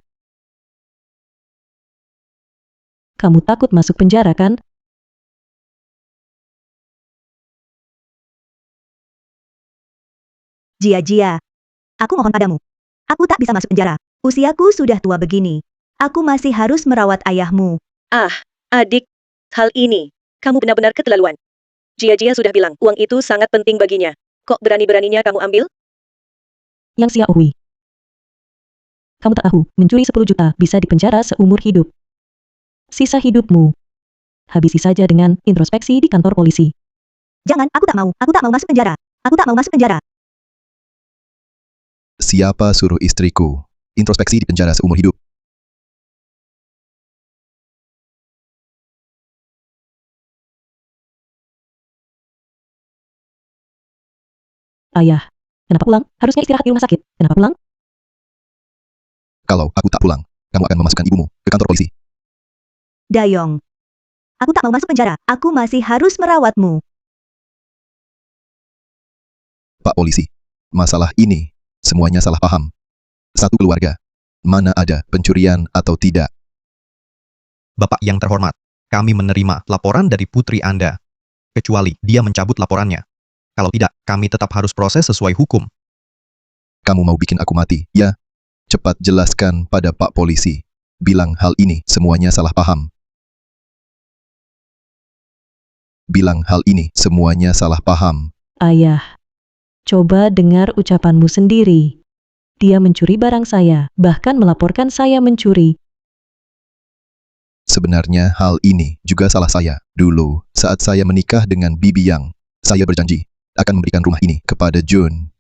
Kamu takut masuk penjara kan? Jia. Aku mohon padamu. Aku tak bisa masuk penjara. Usiaku sudah tua begini. Aku masih harus merawat ayahmu. Ah, adik, hal ini, kamu benar-benar keterlaluan. Jia sudah bilang, uang itu sangat penting baginya. Kok berani-beraninya kamu ambil? Yang Xiao Hui, kamu tak tahu, mencuri 10 juta bisa dipenjara seumur hidup. Sisa hidupmu, habisi saja dengan introspeksi di kantor polisi. Jangan, aku tak mau. Aku tak mau masuk penjara. Aku tak mau masuk penjara. Siapa suruh istriku introspeksi di penjara seumur hidup? Ayah, kenapa pulang? Harusnya istirahat di rumah sakit. Kenapa pulang? Kalau aku tak pulang, kamu akan memasukkan ibumu ke kantor polisi. Dayong. Aku tak mau masuk penjara. Aku masih harus merawatmu. Pak Polisi, masalah ini semuanya salah paham. Satu keluarga, mana ada pencurian atau tidak? Bapak yang terhormat, kami menerima laporan dari putri Anda. Kecuali dia mencabut laporannya. Kalau tidak, kami tetap harus proses sesuai hukum. Kamu mau bikin aku mati, ya? Cepat jelaskan pada Pak Polisi. Bilang hal ini semuanya salah paham. Bilang hal ini semuanya salah paham. Ayah, coba dengar ucapanmu sendiri. Dia mencuri barang saya, bahkan melaporkan saya mencuri. Sebenarnya hal ini juga salah saya. Dulu, saat saya menikah dengan Bibi Yang, saya berjanji akan memberikan rumah ini kepada Jun.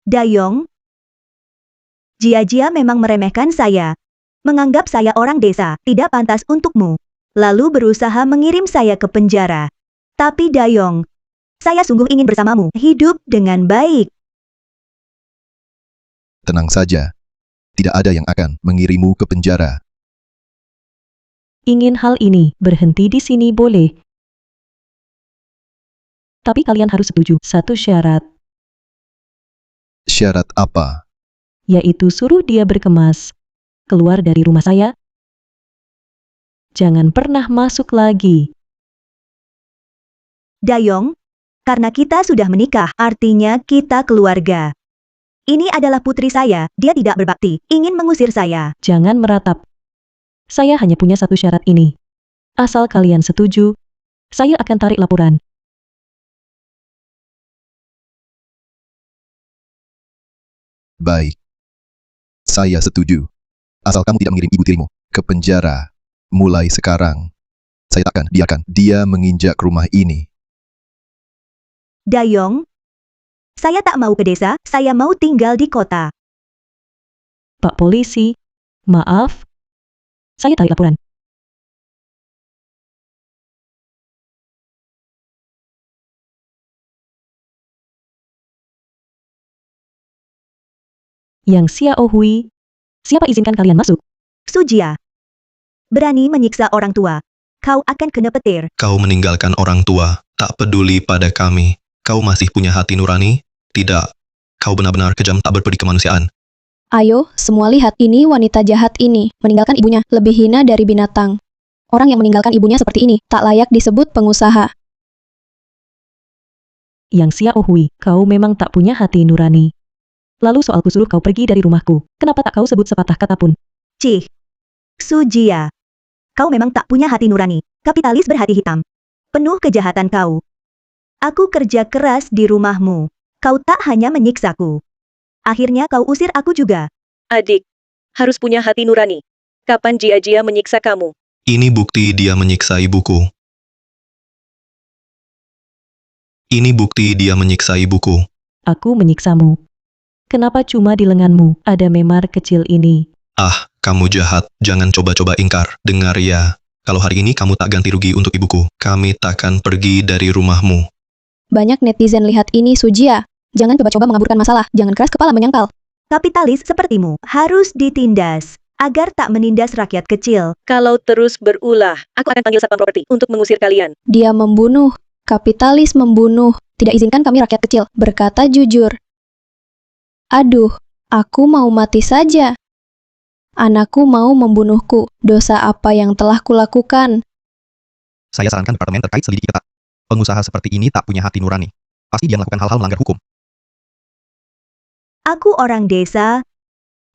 Dayong. Jia memang meremehkan saya. Menganggap saya orang desa, tidak pantas untukmu. Lalu berusaha mengirim saya ke penjara. Tapi Dayong, saya sungguh ingin bersamamu, hidup dengan baik. Tenang saja. Tidak ada yang akan mengirimu ke penjara. Ingin hal ini berhenti di sini boleh. Tapi kalian harus setuju satu syarat, Syarat apa? yaitu suruh dia berkemas. Keluar dari rumah saya. Jangan pernah masuk lagi. Dayong, karena kita sudah menikah, artinya kita keluarga. Ini adalah putri saya, dia tidak berbakti, ingin mengusir saya. Jangan meratap. Saya hanya punya satu syarat ini. Asal kalian setuju, saya akan tarik laporan. Baik. Saya setuju. Asal kamu tidak mengirim ibu tirimu ke penjara. Mulai sekarang, saya takkan biarkan dia menginjak rumah ini. Dayong, saya tak mau ke desa, saya mau tinggal di kota. Pak Polisi, maaf. Saya tarik laporan. Yang Xiao Hui, siapa izinkan kalian masuk? Sujia, berani menyiksa orang tua. Kau akan kena petir. Kau meninggalkan orang tua, tak peduli pada kami. Kau masih punya hati nurani? Tidak. Kau benar-benar kejam, tak berperi kemanusiaan. Ayo, semua lihat, ini wanita jahat ini, meninggalkan ibunya, lebih hina dari binatang. Orang yang meninggalkan ibunya seperti ini, tak layak disebut pengusaha. Yang Xiao Hui, kau memang tak punya hati nurani. Lalu soal kusuruh kau pergi dari rumahku, kenapa tak kau sebut sepatah kata pun? Cih, Sujia, kau memang tak punya hati nurani, kapitalis berhati hitam. Penuh kejahatan kau. Aku kerja keras di rumahmu. Kau tak hanya menyiksaku. Akhirnya kau usir aku juga. Adik, harus punya hati nurani. Kapan Jia-Jia menyiksa kamu? Ini bukti dia menyiksa ibuku. Ini bukti dia menyiksa ibuku. Aku menyiksamu. Kenapa cuma di lenganmu ada memar kecil ini? Ah, kamu jahat. Jangan coba-coba ingkar. Dengar ya. Kalau hari ini kamu tak ganti rugi untuk ibuku, kami takkan pergi dari rumahmu. Banyak netizen lihat ini Sujia. Jangan coba-coba mengaburkan masalah, jangan keras kepala menyangkal. Kapitalis sepertimu harus ditindas, agar tak menindas rakyat kecil. Kalau terus berulah, aku akan panggil satpam properti untuk mengusir kalian. Dia membunuh, kapitalis membunuh, tidak izinkan kami rakyat kecil berkata jujur. Aduh, aku mau mati saja. Anakku mau membunuhku, dosa apa yang telah kulakukan? Saya sarankan departemen terkait selidiki ketat. Pengusaha seperti ini tak punya hati nurani. Pasti dia melakukan hal-hal melanggar hukum. Aku orang desa.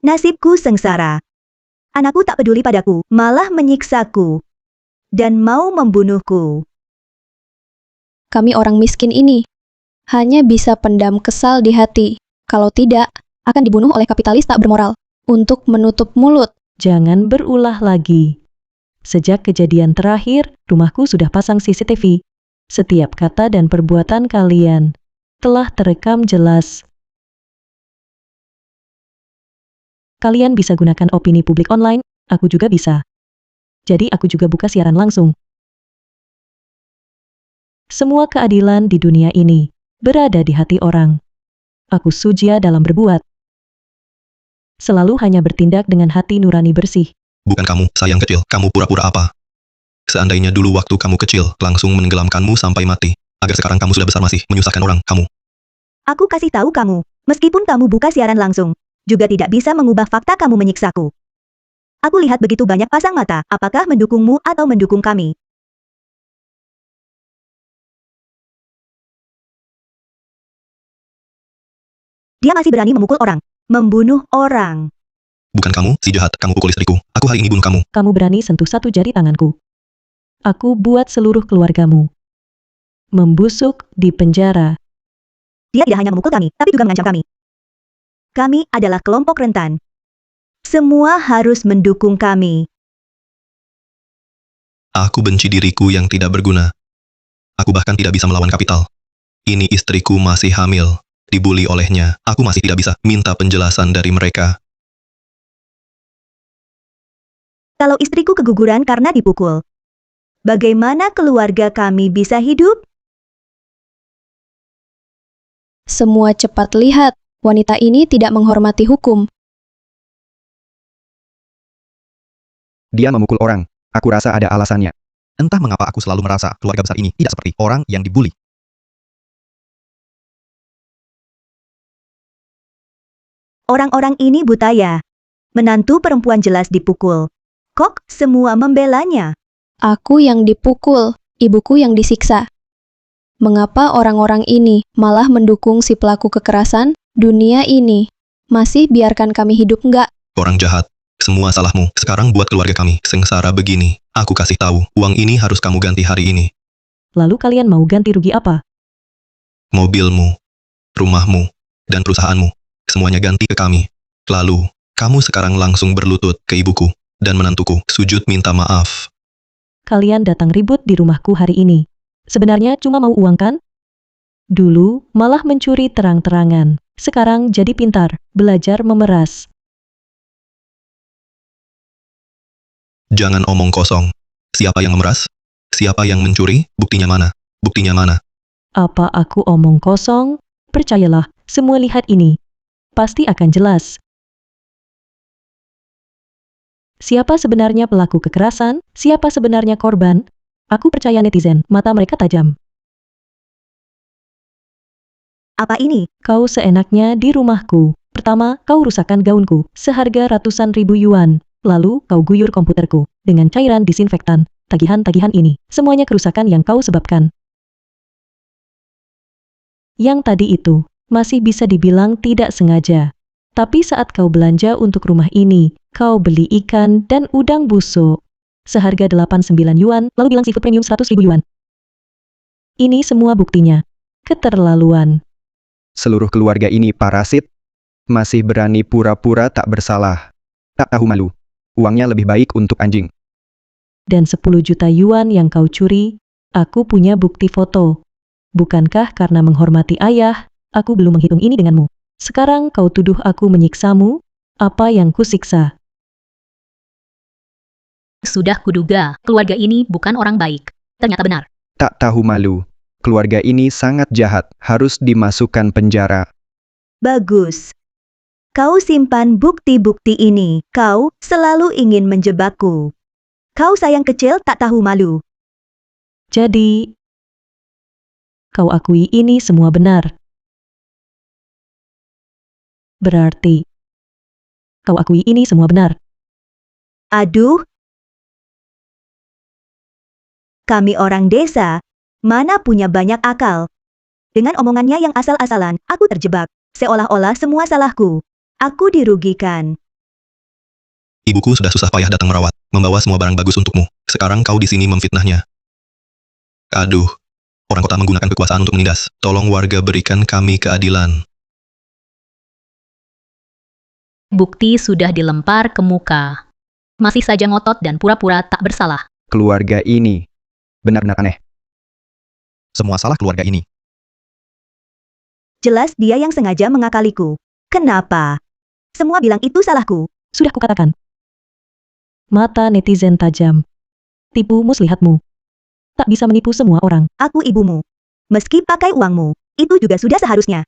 Nasibku sengsara. Anakku tak peduli padaku, malah menyiksaku. Dan mau membunuhku. Kami orang miskin ini hanya bisa pendam kesal di hati. Kalau tidak, akan dibunuh oleh kapitalis tak bermoral. Untuk menutup mulut. Jangan berulah lagi. Sejak kejadian terakhir, rumahku sudah pasang CCTV. Setiap kata dan perbuatan kalian telah terekam jelas. Kalian bisa gunakan opini publik online, aku juga bisa. Jadi aku juga buka siaran langsung. Semua keadilan di dunia ini berada di hati orang. Aku Sujia dalam berbuat. Selalu hanya bertindak dengan hati nurani bersih. Bukan kamu, sayang kecil. Kamu pura-pura apa? Seandainya dulu waktu kamu kecil, langsung menenggelamkanmu sampai mati. Agar sekarang kamu sudah besar masih menyusahkan orang, kamu. Aku kasih tahu kamu, meskipun kamu buka siaran langsung, juga tidak bisa mengubah fakta kamu menyiksaku. Aku lihat begitu banyak pasang mata, apakah mendukungmu atau mendukung kami. Dia masih berani memukul orang, membunuh orang. Bukan kamu, si jahat. Kamu pukul istriku. Aku hari ini bunuh kamu. Kamu berani sentuh satu jari tanganku. Aku buat seluruh keluargamu membusuk di penjara. Dia tidak hanya memukul kami, tapi juga mengancam kami. Kami adalah kelompok rentan. Semua harus mendukung kami. Aku benci diriku yang tidak berguna. Aku bahkan tidak bisa melawan kapital. Ini istriku masih hamil. Dibuli olehnya, aku masih tidak bisa minta penjelasan dari mereka. Kalau istriku keguguran karena dipukul, bagaimana keluarga kami bisa hidup? Semua cepat lihat, wanita ini tidak menghormati hukum. Dia memukul orang. Aku rasa ada alasannya. Entah mengapa aku selalu merasa keluarga besar ini tidak seperti orang yang dibuli. Orang-orang ini buta ya. Menantu perempuan jelas dipukul. Kok semua membelanya? Aku yang dipukul, ibuku yang disiksa. Mengapa orang-orang ini malah mendukung si pelaku kekerasan? Dunia ini masih biarkan kami hidup nggak? Orang jahat. Semua salahmu. Sekarang buat keluarga kami sengsara begini. Aku kasih tahu, uang ini harus kamu ganti hari ini. Lalu kalian mau ganti rugi apa? Mobilmu, rumahmu, dan perusahaanmu. Semuanya ganti ke kami. Lalu, kamu sekarang langsung berlutut ke ibuku dan menantuku sujud minta maaf. Kalian datang ribut di rumahku hari ini. Sebenarnya cuma mau uang kan? Dulu malah mencuri terang-terangan. Sekarang jadi pintar, belajar memeras. Jangan omong kosong. Siapa yang memeras? Siapa yang mencuri? Buktinya mana? Buktinya mana? Apa aku omong kosong? Percayalah, semua lihat ini. Pasti akan jelas. Siapa sebenarnya pelaku kekerasan? Siapa sebenarnya korban? Aku percaya netizen, mata mereka tajam. Apa ini? Kau seenaknya di rumahku. Pertama, kau rusakkan gaunku, seharga ratusan ribu yuan. Lalu, kau guyur komputerku, dengan cairan disinfektan. Tagihan-tagihan ini, semuanya kerusakan yang kau sebabkan. Yang tadi itu, masih bisa dibilang tidak sengaja. Tapi saat kau belanja untuk rumah ini, kau beli ikan dan udang busuk. Seharga 89 yuan, lalu bilang seafood premium 100 ribu yuan. Ini semua buktinya. Keterlaluan. Seluruh keluarga ini parasit, masih berani pura-pura tak bersalah. Tak tahu malu. Uangnya lebih baik untuk anjing. Dan 10 juta yuan yang kau curi, aku punya bukti foto. Bukankah karena menghormati ayah, aku belum menghitung ini denganmu? Sekarang kau tuduh aku menyiksamu? Apa yang kusiksa? Sudah kuduga, keluarga ini bukan orang baik. Ternyata benar. Tak tahu malu. Keluarga ini sangat jahat, harus dimasukkan penjara. Bagus. Kau simpan bukti-bukti ini. Kau selalu ingin menjebakku. Kau sayang kecil tak tahu malu. Jadi, kau akui ini semua benar. Berarti, kau akui ini semua benar. Aduh. Kami orang desa, mana punya banyak akal. Dengan omongannya yang asal-asalan, aku terjebak. Seolah-olah semua salahku. Aku dirugikan. Ibuku sudah susah payah datang merawat, membawa semua barang bagus untukmu. Sekarang kau di sini memfitnahnya. Aduh, orang kota menggunakan kekuasaan untuk menindas. Tolong warga berikan kami keadilan. Bukti sudah dilempar ke muka. Masih saja ngotot dan pura-pura tak bersalah. Keluarga ini benar-benar aneh. Semua salah keluarga ini. Jelas dia yang sengaja mengakaliku. Kenapa? Semua bilang itu salahku. Sudah kukatakan. Mata netizen tajam. Tipu muslihatmu. Tak bisa menipu semua orang. Aku ibumu. Meski pakai uangmu, itu juga sudah seharusnya.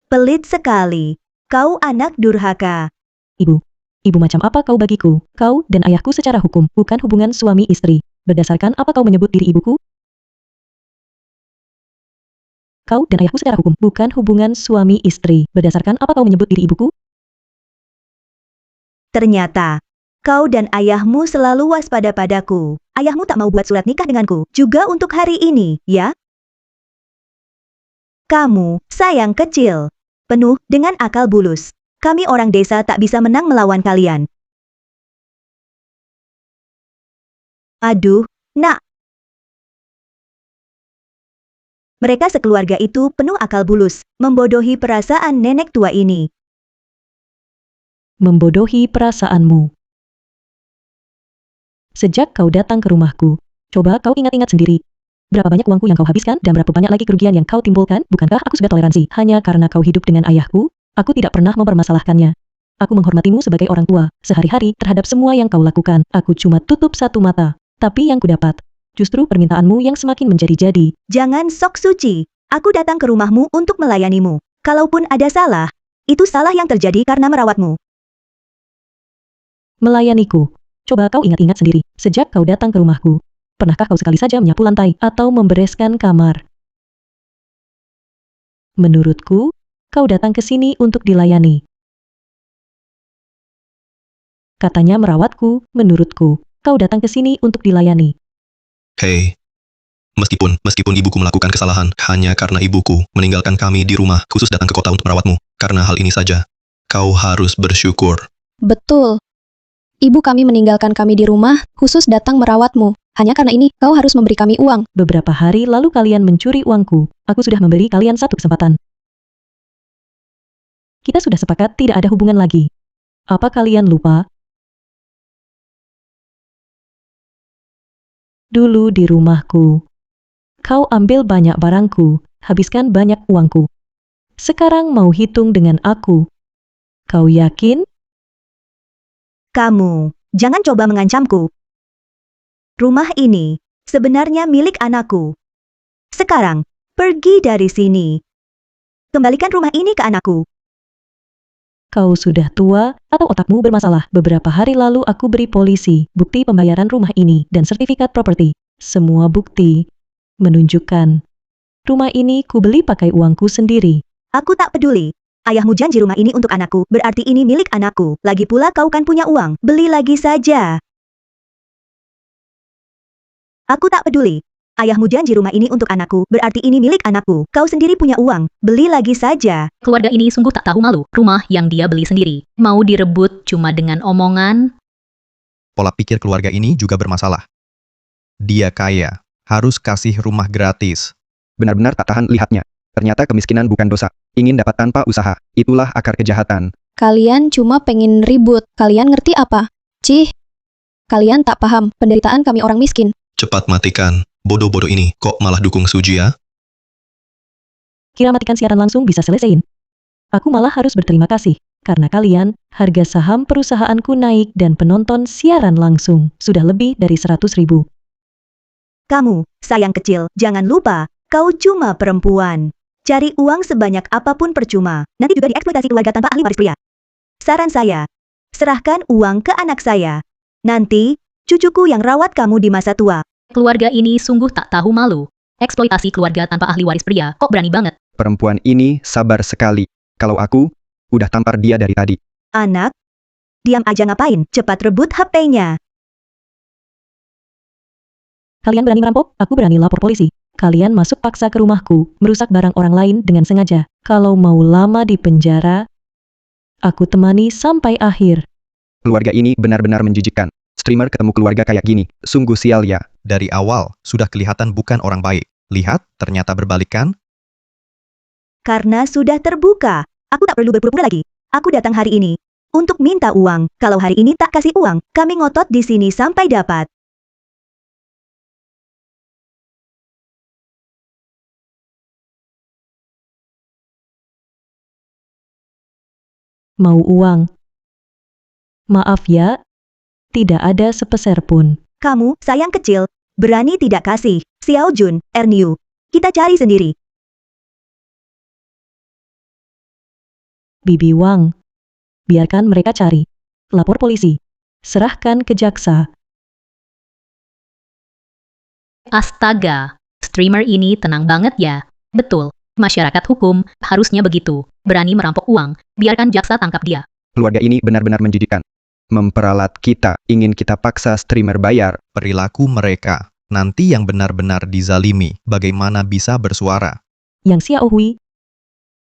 Pelit sekali. Kau anak durhaka. Ibu macam apa kau bagiku? Kau dan ayahku secara hukum, bukan hubungan suami istri. Berdasarkan apa kau menyebut diri ibuku? Kau dan ayahku secara hukum, bukan hubungan suami istri. Berdasarkan apa kau menyebut diri ibuku? Ternyata, kau dan ayahmu selalu waspada padaku. Ayahmu tak mau buat surat nikah denganku, juga untuk hari ini, ya? Kamu, sayang kecil, penuh dengan akal bulus. Kami orang desa tak bisa menang melawan kalian. Aduh, nak. Mereka sekeluarga itu penuh akal bulus, membodohi perasaan nenek tua ini. Membodohi perasaanmu. Sejak kau datang ke rumahku, coba kau ingat-ingat sendiri. Berapa banyak uangku yang kau habiskan dan berapa banyak lagi kerugian yang kau timbulkan? Bukankah aku sudah toleransi? Hanya karena kau hidup dengan ayahku, aku tidak pernah mempermasalahkannya. Aku menghormatimu sebagai orang tua, sehari-hari terhadap semua yang kau lakukan. Aku cuma tutup satu mata. Tapi yang kudapat, justru permintaanmu yang semakin menjadi-jadi. Jangan sok suci. Aku datang ke rumahmu untuk melayanimu. Kalaupun ada salah, itu salah yang terjadi karena merawatmu. Melayaniku. Coba kau ingat-ingat sendiri. Sejak kau datang ke rumahku, pernahkah kau sekali saja menyapu lantai atau membereskan kamar? Menurutku, kau datang ke sini untuk dilayani. Katanya merawatku, menurutku, kau datang ke sini untuk dilayani. Hei, meskipun ibuku melakukan kesalahan, hanya karena ibuku meninggalkan kami di rumah, khusus datang ke kota untuk merawatmu. Karena hal ini saja, kau harus bersyukur. Betul. Ibu kami meninggalkan kami di rumah, khusus datang merawatmu. Hanya karena ini, kau harus memberi kami uang. Beberapa hari lalu kalian mencuri uangku. Aku sudah memberi kalian satu kesempatan. Kita sudah sepakat tidak ada hubungan lagi. Apa kalian lupa? Dulu di rumahku, kau ambil banyak barangku, habiskan banyak uangku. Sekarang mau hitung dengan aku. Kau yakin? Kamu, jangan coba mengancamku. Rumah ini sebenarnya milik anakku. Sekarang, pergi dari sini. Kembalikan rumah ini ke anakku. Kau sudah tua atau otakmu bermasalah? Beberapa hari lalu aku beri polisi bukti pembayaran rumah ini dan sertifikat properti. Semua bukti menunjukkan rumah ini kubeli pakai uangku sendiri. Aku tak peduli. Ayahmu janji rumah ini untuk anakku, berarti ini milik anakku. Lagi pula kau kan punya uang, beli lagi saja. Aku tak peduli. Ayahmu janji rumah ini untuk anakku, berarti ini milik anakku. Kau sendiri punya uang, beli lagi saja. Keluarga ini sungguh tak tahu malu. Rumah yang dia beli sendiri. Mau direbut cuma dengan omongan. Pola pikir keluarga ini juga bermasalah. Dia kaya, harus kasih rumah gratis. Benar-benar tak tahan lihatnya. Ternyata kemiskinan bukan dosa. Ingin dapat tanpa usaha. Itulah akar kejahatan. Kalian cuma pengen ribut. Kalian ngerti apa? Cih. Kalian tak paham penderitaan kami orang miskin. Cepat matikan. Bodoh-bodoh ini, kok malah dukung Sujia? Kira matikan siaran langsung bisa selesaiin? Aku malah harus berterima kasih. Karena kalian, harga saham perusahaanku naik dan penonton siaran langsung sudah lebih dari 100.000. Kamu, sayang kecil, jangan lupa, kau cuma perempuan. Cari uang sebanyak apapun percuma. Nanti juga dieksploitasi keluarga tanpa ahli waris pria. Saran saya, serahkan uang ke anak saya. Nanti, cucuku yang rawat kamu di masa tua. Keluarga ini sungguh tak tahu malu. Eksploitasi keluarga tanpa ahli waris pria. Kok berani banget? Perempuan ini sabar sekali. Kalau aku, udah tampar dia dari tadi. Anak, diam aja ngapain? Cepat rebut HP-nya. Kalian berani merampok? Aku berani lapor polisi. Kalian masuk paksa ke rumahku, merusak barang orang lain dengan sengaja. Kalau mau lama di penjara, aku temani sampai akhir. Keluarga ini benar-benar menjijikkan. Streamer ketemu keluarga kayak gini. Sungguh sial ya. Dari awal, sudah kelihatan bukan orang baik. Lihat, ternyata berbalik kan? Karena sudah terbuka, aku tak perlu berpura-pura lagi. Aku datang hari ini untuk minta uang. Kalau hari ini tak kasih uang, kami ngotot di sini sampai dapat. Mau uang? Maaf ya, tidak ada sepeser pun. Kamu, sayang kecil, berani tidak kasih. Xiao Jun, Erniu. Kita cari sendiri. Bibi Wang. Biarkan mereka cari. Lapor polisi. Serahkan ke jaksa. Astaga, streamer ini tenang banget ya. Betul, masyarakat hukum harusnya begitu. Berani merampok uang, biarkan jaksa tangkap dia. Keluarga ini benar-benar menjijikkan. Memperalat kita, ingin kita paksa streamer bayar. Perilaku mereka, nanti yang benar-benar dizalimi, bagaimana bisa bersuara? Yang Xiao Hui.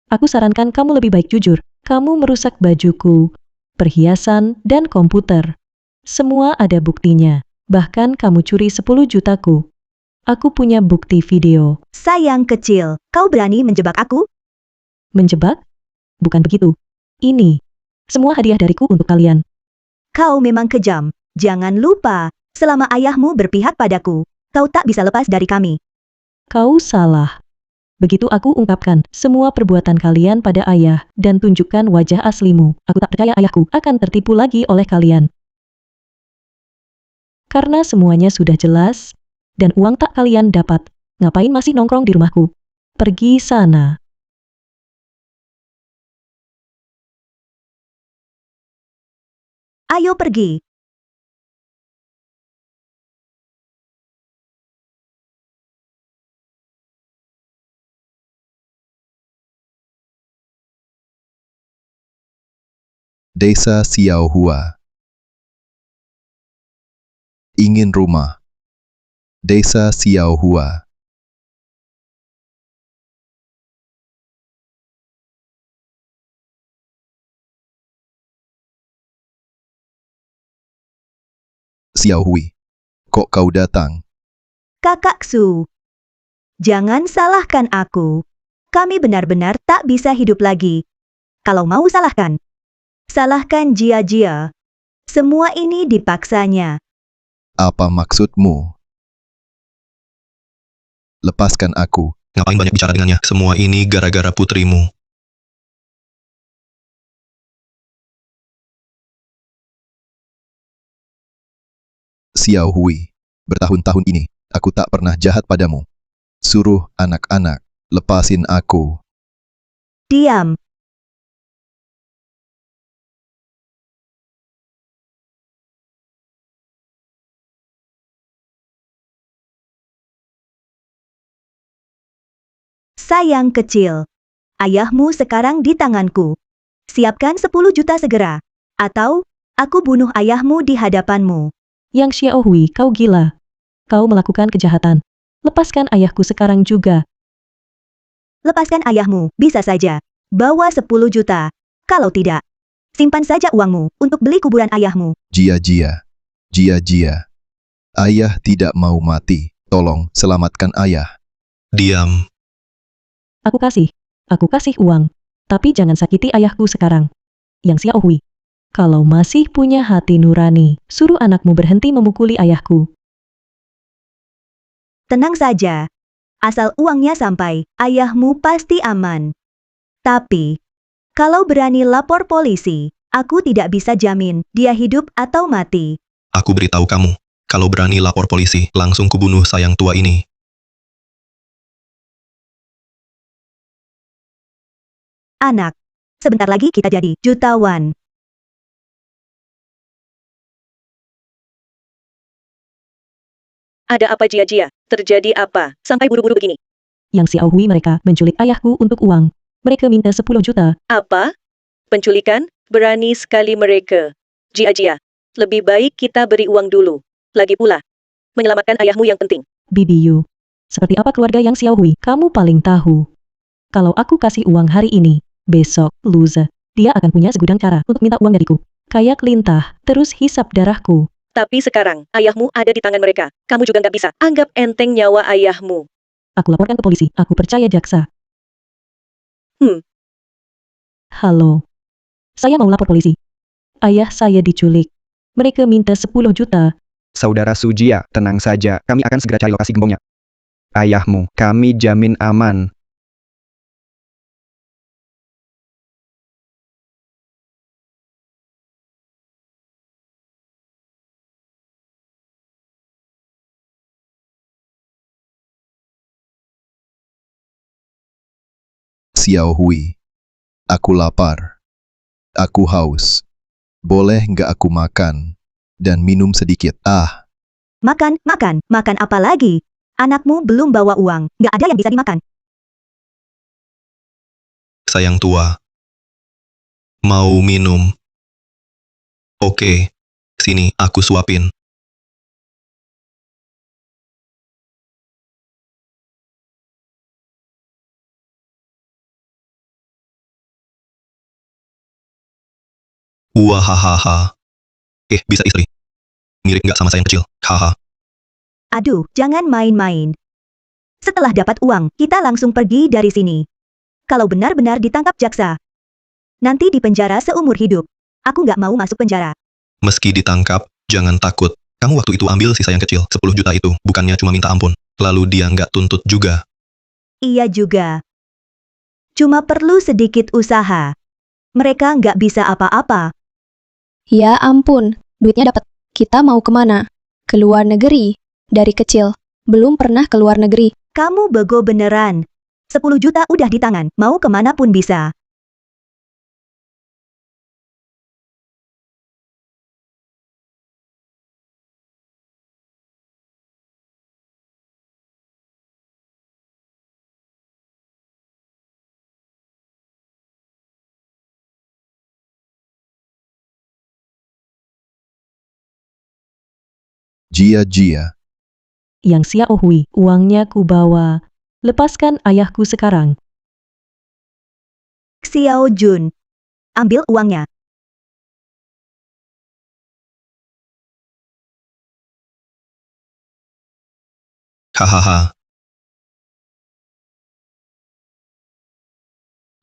Aku sarankan kamu lebih baik jujur. Kamu merusak bajuku, perhiasan, dan komputer. Semua ada buktinya. Bahkan kamu curi 10 jutaku. Aku punya bukti video. Sayang kecil, kau berani menjebak aku? Menjebak? Bukan begitu. Ini. Semua hadiah dariku untuk kalian. Kau memang kejam. Jangan lupa, selama ayahmu berpihak padaku, kau tak bisa lepas dari kami. Kau salah. Begitu aku ungkapkan semua perbuatan kalian pada ayah dan tunjukkan wajah aslimu, aku tak percaya ayahku akan tertipu lagi oleh kalian. Karena semuanya sudah jelas, dan uang tak kalian dapat, ngapain masih nongkrong di rumahku? Pergi sana. Ayo pergi. Desa Xiaohua. Ingin rumah. Desa Xiaohua. Xiaohui, kok kau datang? Kakak Su, jangan salahkan aku. Kami benar-benar tak bisa hidup lagi. Kalau mau salahkan, salahkan Jia. Semua ini dipaksanya. Apa maksudmu? Lepaskan aku. Ngapain banyak bicara dengannya? Semua ini gara-gara putrimu. Xiaohui, bertahun-tahun ini, aku tak pernah jahat padamu. Suruh anak-anak, lepasin aku. Diam. Sayang kecil, ayahmu sekarang di tanganku. Siapkan 10 juta segera, atau aku bunuh ayahmu di hadapanmu. Yang Xiaohui, kau gila. Kau melakukan kejahatan. Lepaskan ayahku sekarang juga. Lepaskan ayahmu, bisa saja. Bawa 10 juta. Kalau tidak, simpan saja uangmu untuk beli kuburan ayahmu. Jia. Ayah tidak mau mati. Tolong selamatkan ayah. Diam. Aku kasih uang. Tapi jangan sakiti ayahku sekarang. Yang Xiaohui, kalau masih punya hati nurani, suruh anakmu berhenti memukuli ayahku. Tenang saja. Asal uangnya sampai, ayahmu pasti aman. Tapi, kalau berani lapor polisi, aku tidak bisa jamin dia hidup atau mati. Aku beritahu kamu. Kalau berani lapor polisi, langsung kubunuh sayang tua ini. Anak, sebentar lagi kita jadi jutawan. Ada apa Jia? Terjadi apa? Sampai buru-buru begini. Yang Xiaohui, mereka menculik ayahku untuk uang. Mereka minta 10 juta. Apa? Penculikan? Berani sekali mereka. Jia, lebih baik kita beri uang dulu. Lagi pula, menyelamatkan ayahmu yang penting. BBU. Seperti apa keluarga yang Xiaohui? Kamu paling tahu. Kalau aku kasih uang hari ini, besok, lusa, dia akan punya segudang cara untuk minta uang dariku. Kayak lintah, terus hisap darahku. Tapi sekarang, ayahmu ada di tangan mereka. Kamu juga nggak bisa. Anggap enteng nyawa ayahmu. Aku laporkan ke polisi, aku percaya jaksa. Halo. Saya mau lapor polisi. Ayah saya diculik. Mereka minta 10 juta. Saudara Sujia, tenang saja, kami akan segera cari lokasi gembongnya. Ayahmu, kami jamin aman. Xiaohui, aku lapar. Aku haus. Boleh nggak aku makan? Dan minum sedikit. Makan apa lagi? Anakmu belum bawa uang, nggak ada yang bisa dimakan. Sayang tua. Mau minum? Oke. Sini, aku suapin. Wahahaha. Bisa istri. Mirip nggak sama sayang kecil? Haha. Aduh, jangan main-main. Setelah dapat uang, kita langsung pergi dari sini. Kalau benar-benar ditangkap jaksa, nanti di penjara seumur hidup. Aku nggak mau masuk penjara. Meski ditangkap, jangan takut. Kamu waktu itu ambil si sayang kecil, 10 juta itu, bukannya cuma minta ampun. Lalu dia nggak tuntut juga. Iya juga. Cuma perlu sedikit usaha. Mereka nggak bisa apa-apa. Ya ampun, duitnya dapat. Kita mau kemana? Ke luar negeri. Dari kecil, belum pernah ke luar negeri. Kamu bego beneran. 10 juta udah di tangan, mau kemana pun bisa. Jia, Yang Xiao Hui, uangnya ku bawa. Lepaskan ayahku sekarang. Xiao Jun, ambil uangnya. Hahaha.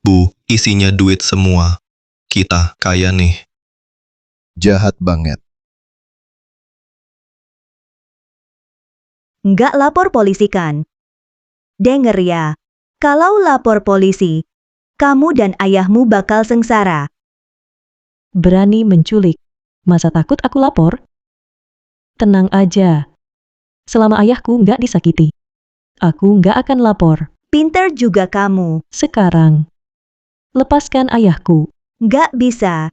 Bu, isinya duit semua. Kita kaya nih. jahat banget. Nggak lapor polisi kan? Denger ya, kalau lapor polisi, kamu dan ayahmu bakal sengsara. Berani menculik. Masa takut aku lapor? Tenang aja. Selama ayahku nggak disakiti, aku nggak akan lapor. Pinter juga kamu. Sekarang, lepaskan ayahku. Nggak bisa.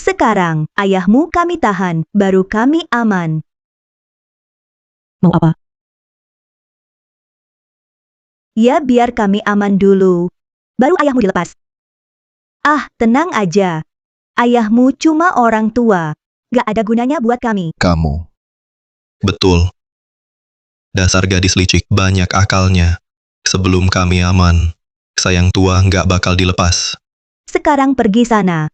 Sekarang, ayahmu kami tahan, baru kami aman. Mau apa? Ya biar kami aman dulu. Baru ayahmu dilepas. Ah, tenang aja. Ayahmu cuma orang tua. Gak ada gunanya buat kami. Kamu, Betul. Dasar gadis licik banyak akalnya. Sebelum kami aman, sayang tua nggak bakal dilepas. Sekarang pergi sana.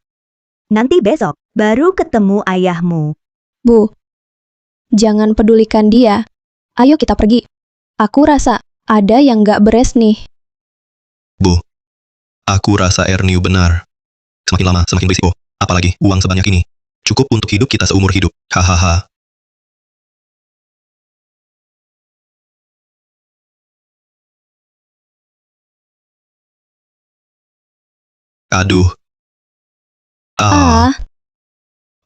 Nanti besok, baru ketemu ayahmu. Bu, jangan pedulikan dia. Ayo kita pergi. Aku rasa ada yang nggak beres nih. Bu, aku rasa Erniu benar. Semakin lama semakin berisiko. Apalagi uang sebanyak ini. Cukup untuk hidup kita seumur hidup. Hahaha. Aduh. Ah,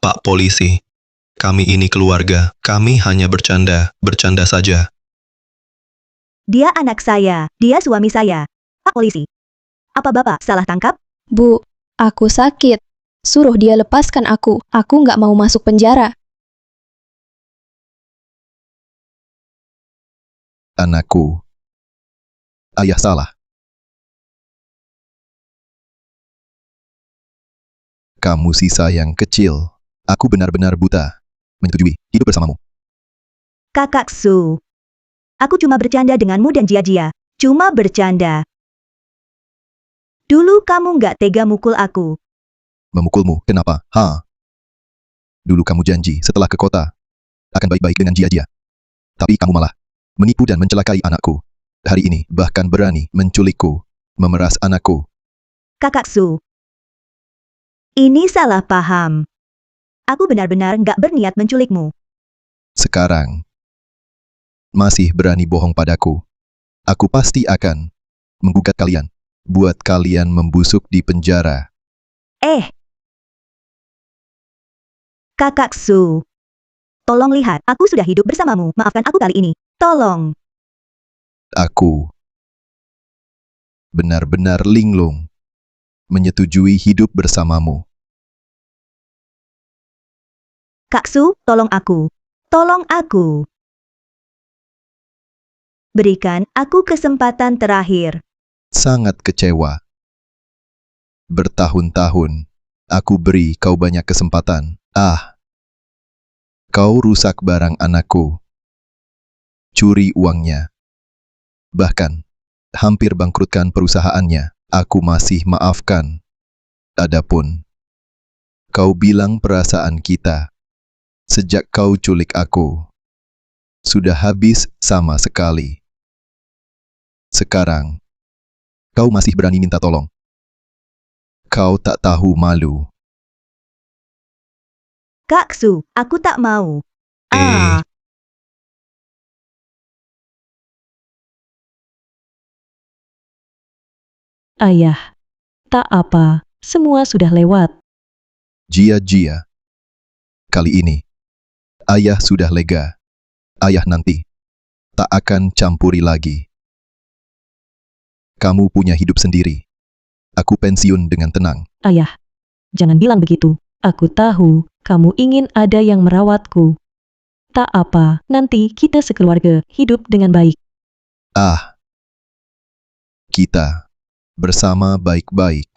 Pak polisi. Kami ini keluarga. Kami hanya bercanda saja. Dia anak saya, dia suami saya. Pak polisi. Apa bapak salah tangkap? Bu, aku sakit. Suruh dia lepaskan aku. Aku nggak mau masuk penjara. anakku. Ayah salah. Kamu sisa yang kecil. Aku benar-benar buta. Menyetujui hidup bersamamu. Kakak Su. Aku cuma bercanda denganmu dan Jia. Cuma bercanda. Dulu kamu nggak tega mukul aku. Memukulmu, kenapa? Dulu kamu janji setelah ke kota akan baik-baik dengan Jia. Tapi kamu malah menipu dan mencelakai anakku. Hari ini bahkan berani menculikku, memeras anakku. Kakak Su. Ini salah paham. Aku benar-benar nggak berniat menculikmu. Sekarang masih berani bohong padaku. Aku pasti akan menggugat kalian, buat kalian membusuk di penjara. Kakak Su. Tolong lihat, aku sudah hidup bersamamu. Maafkan aku kali ini. Tolong. Aku benar-benar linglung menyetujui hidup bersamamu. Kak Su, tolong aku. Tolong aku. Berikan aku kesempatan terakhir. Sangat kecewa. Bertahun-tahun, aku beri kau banyak kesempatan. Kau rusak barang anakku. Curi uangnya. Bahkan, hampir bangkrutkan perusahaannya. Aku masih maafkan. Adapun, kau bilang perasaan kita, sejak kau culik aku, sudah habis sama sekali. Sekarang, kau masih berani minta tolong. Kau tak tahu malu. Kak Su, aku tak mau. Ayah, tak apa, semua sudah lewat. Jia. Kali ini, ayah sudah lega. Ayah nanti tak akan campuri lagi. Kamu punya hidup sendiri. Aku pensiun dengan tenang. Ayah, jangan bilang begitu. Aku tahu, kamu ingin ada yang merawatku. Tak apa, nanti kita sekeluarga hidup dengan baik. Kita bersama baik-baik.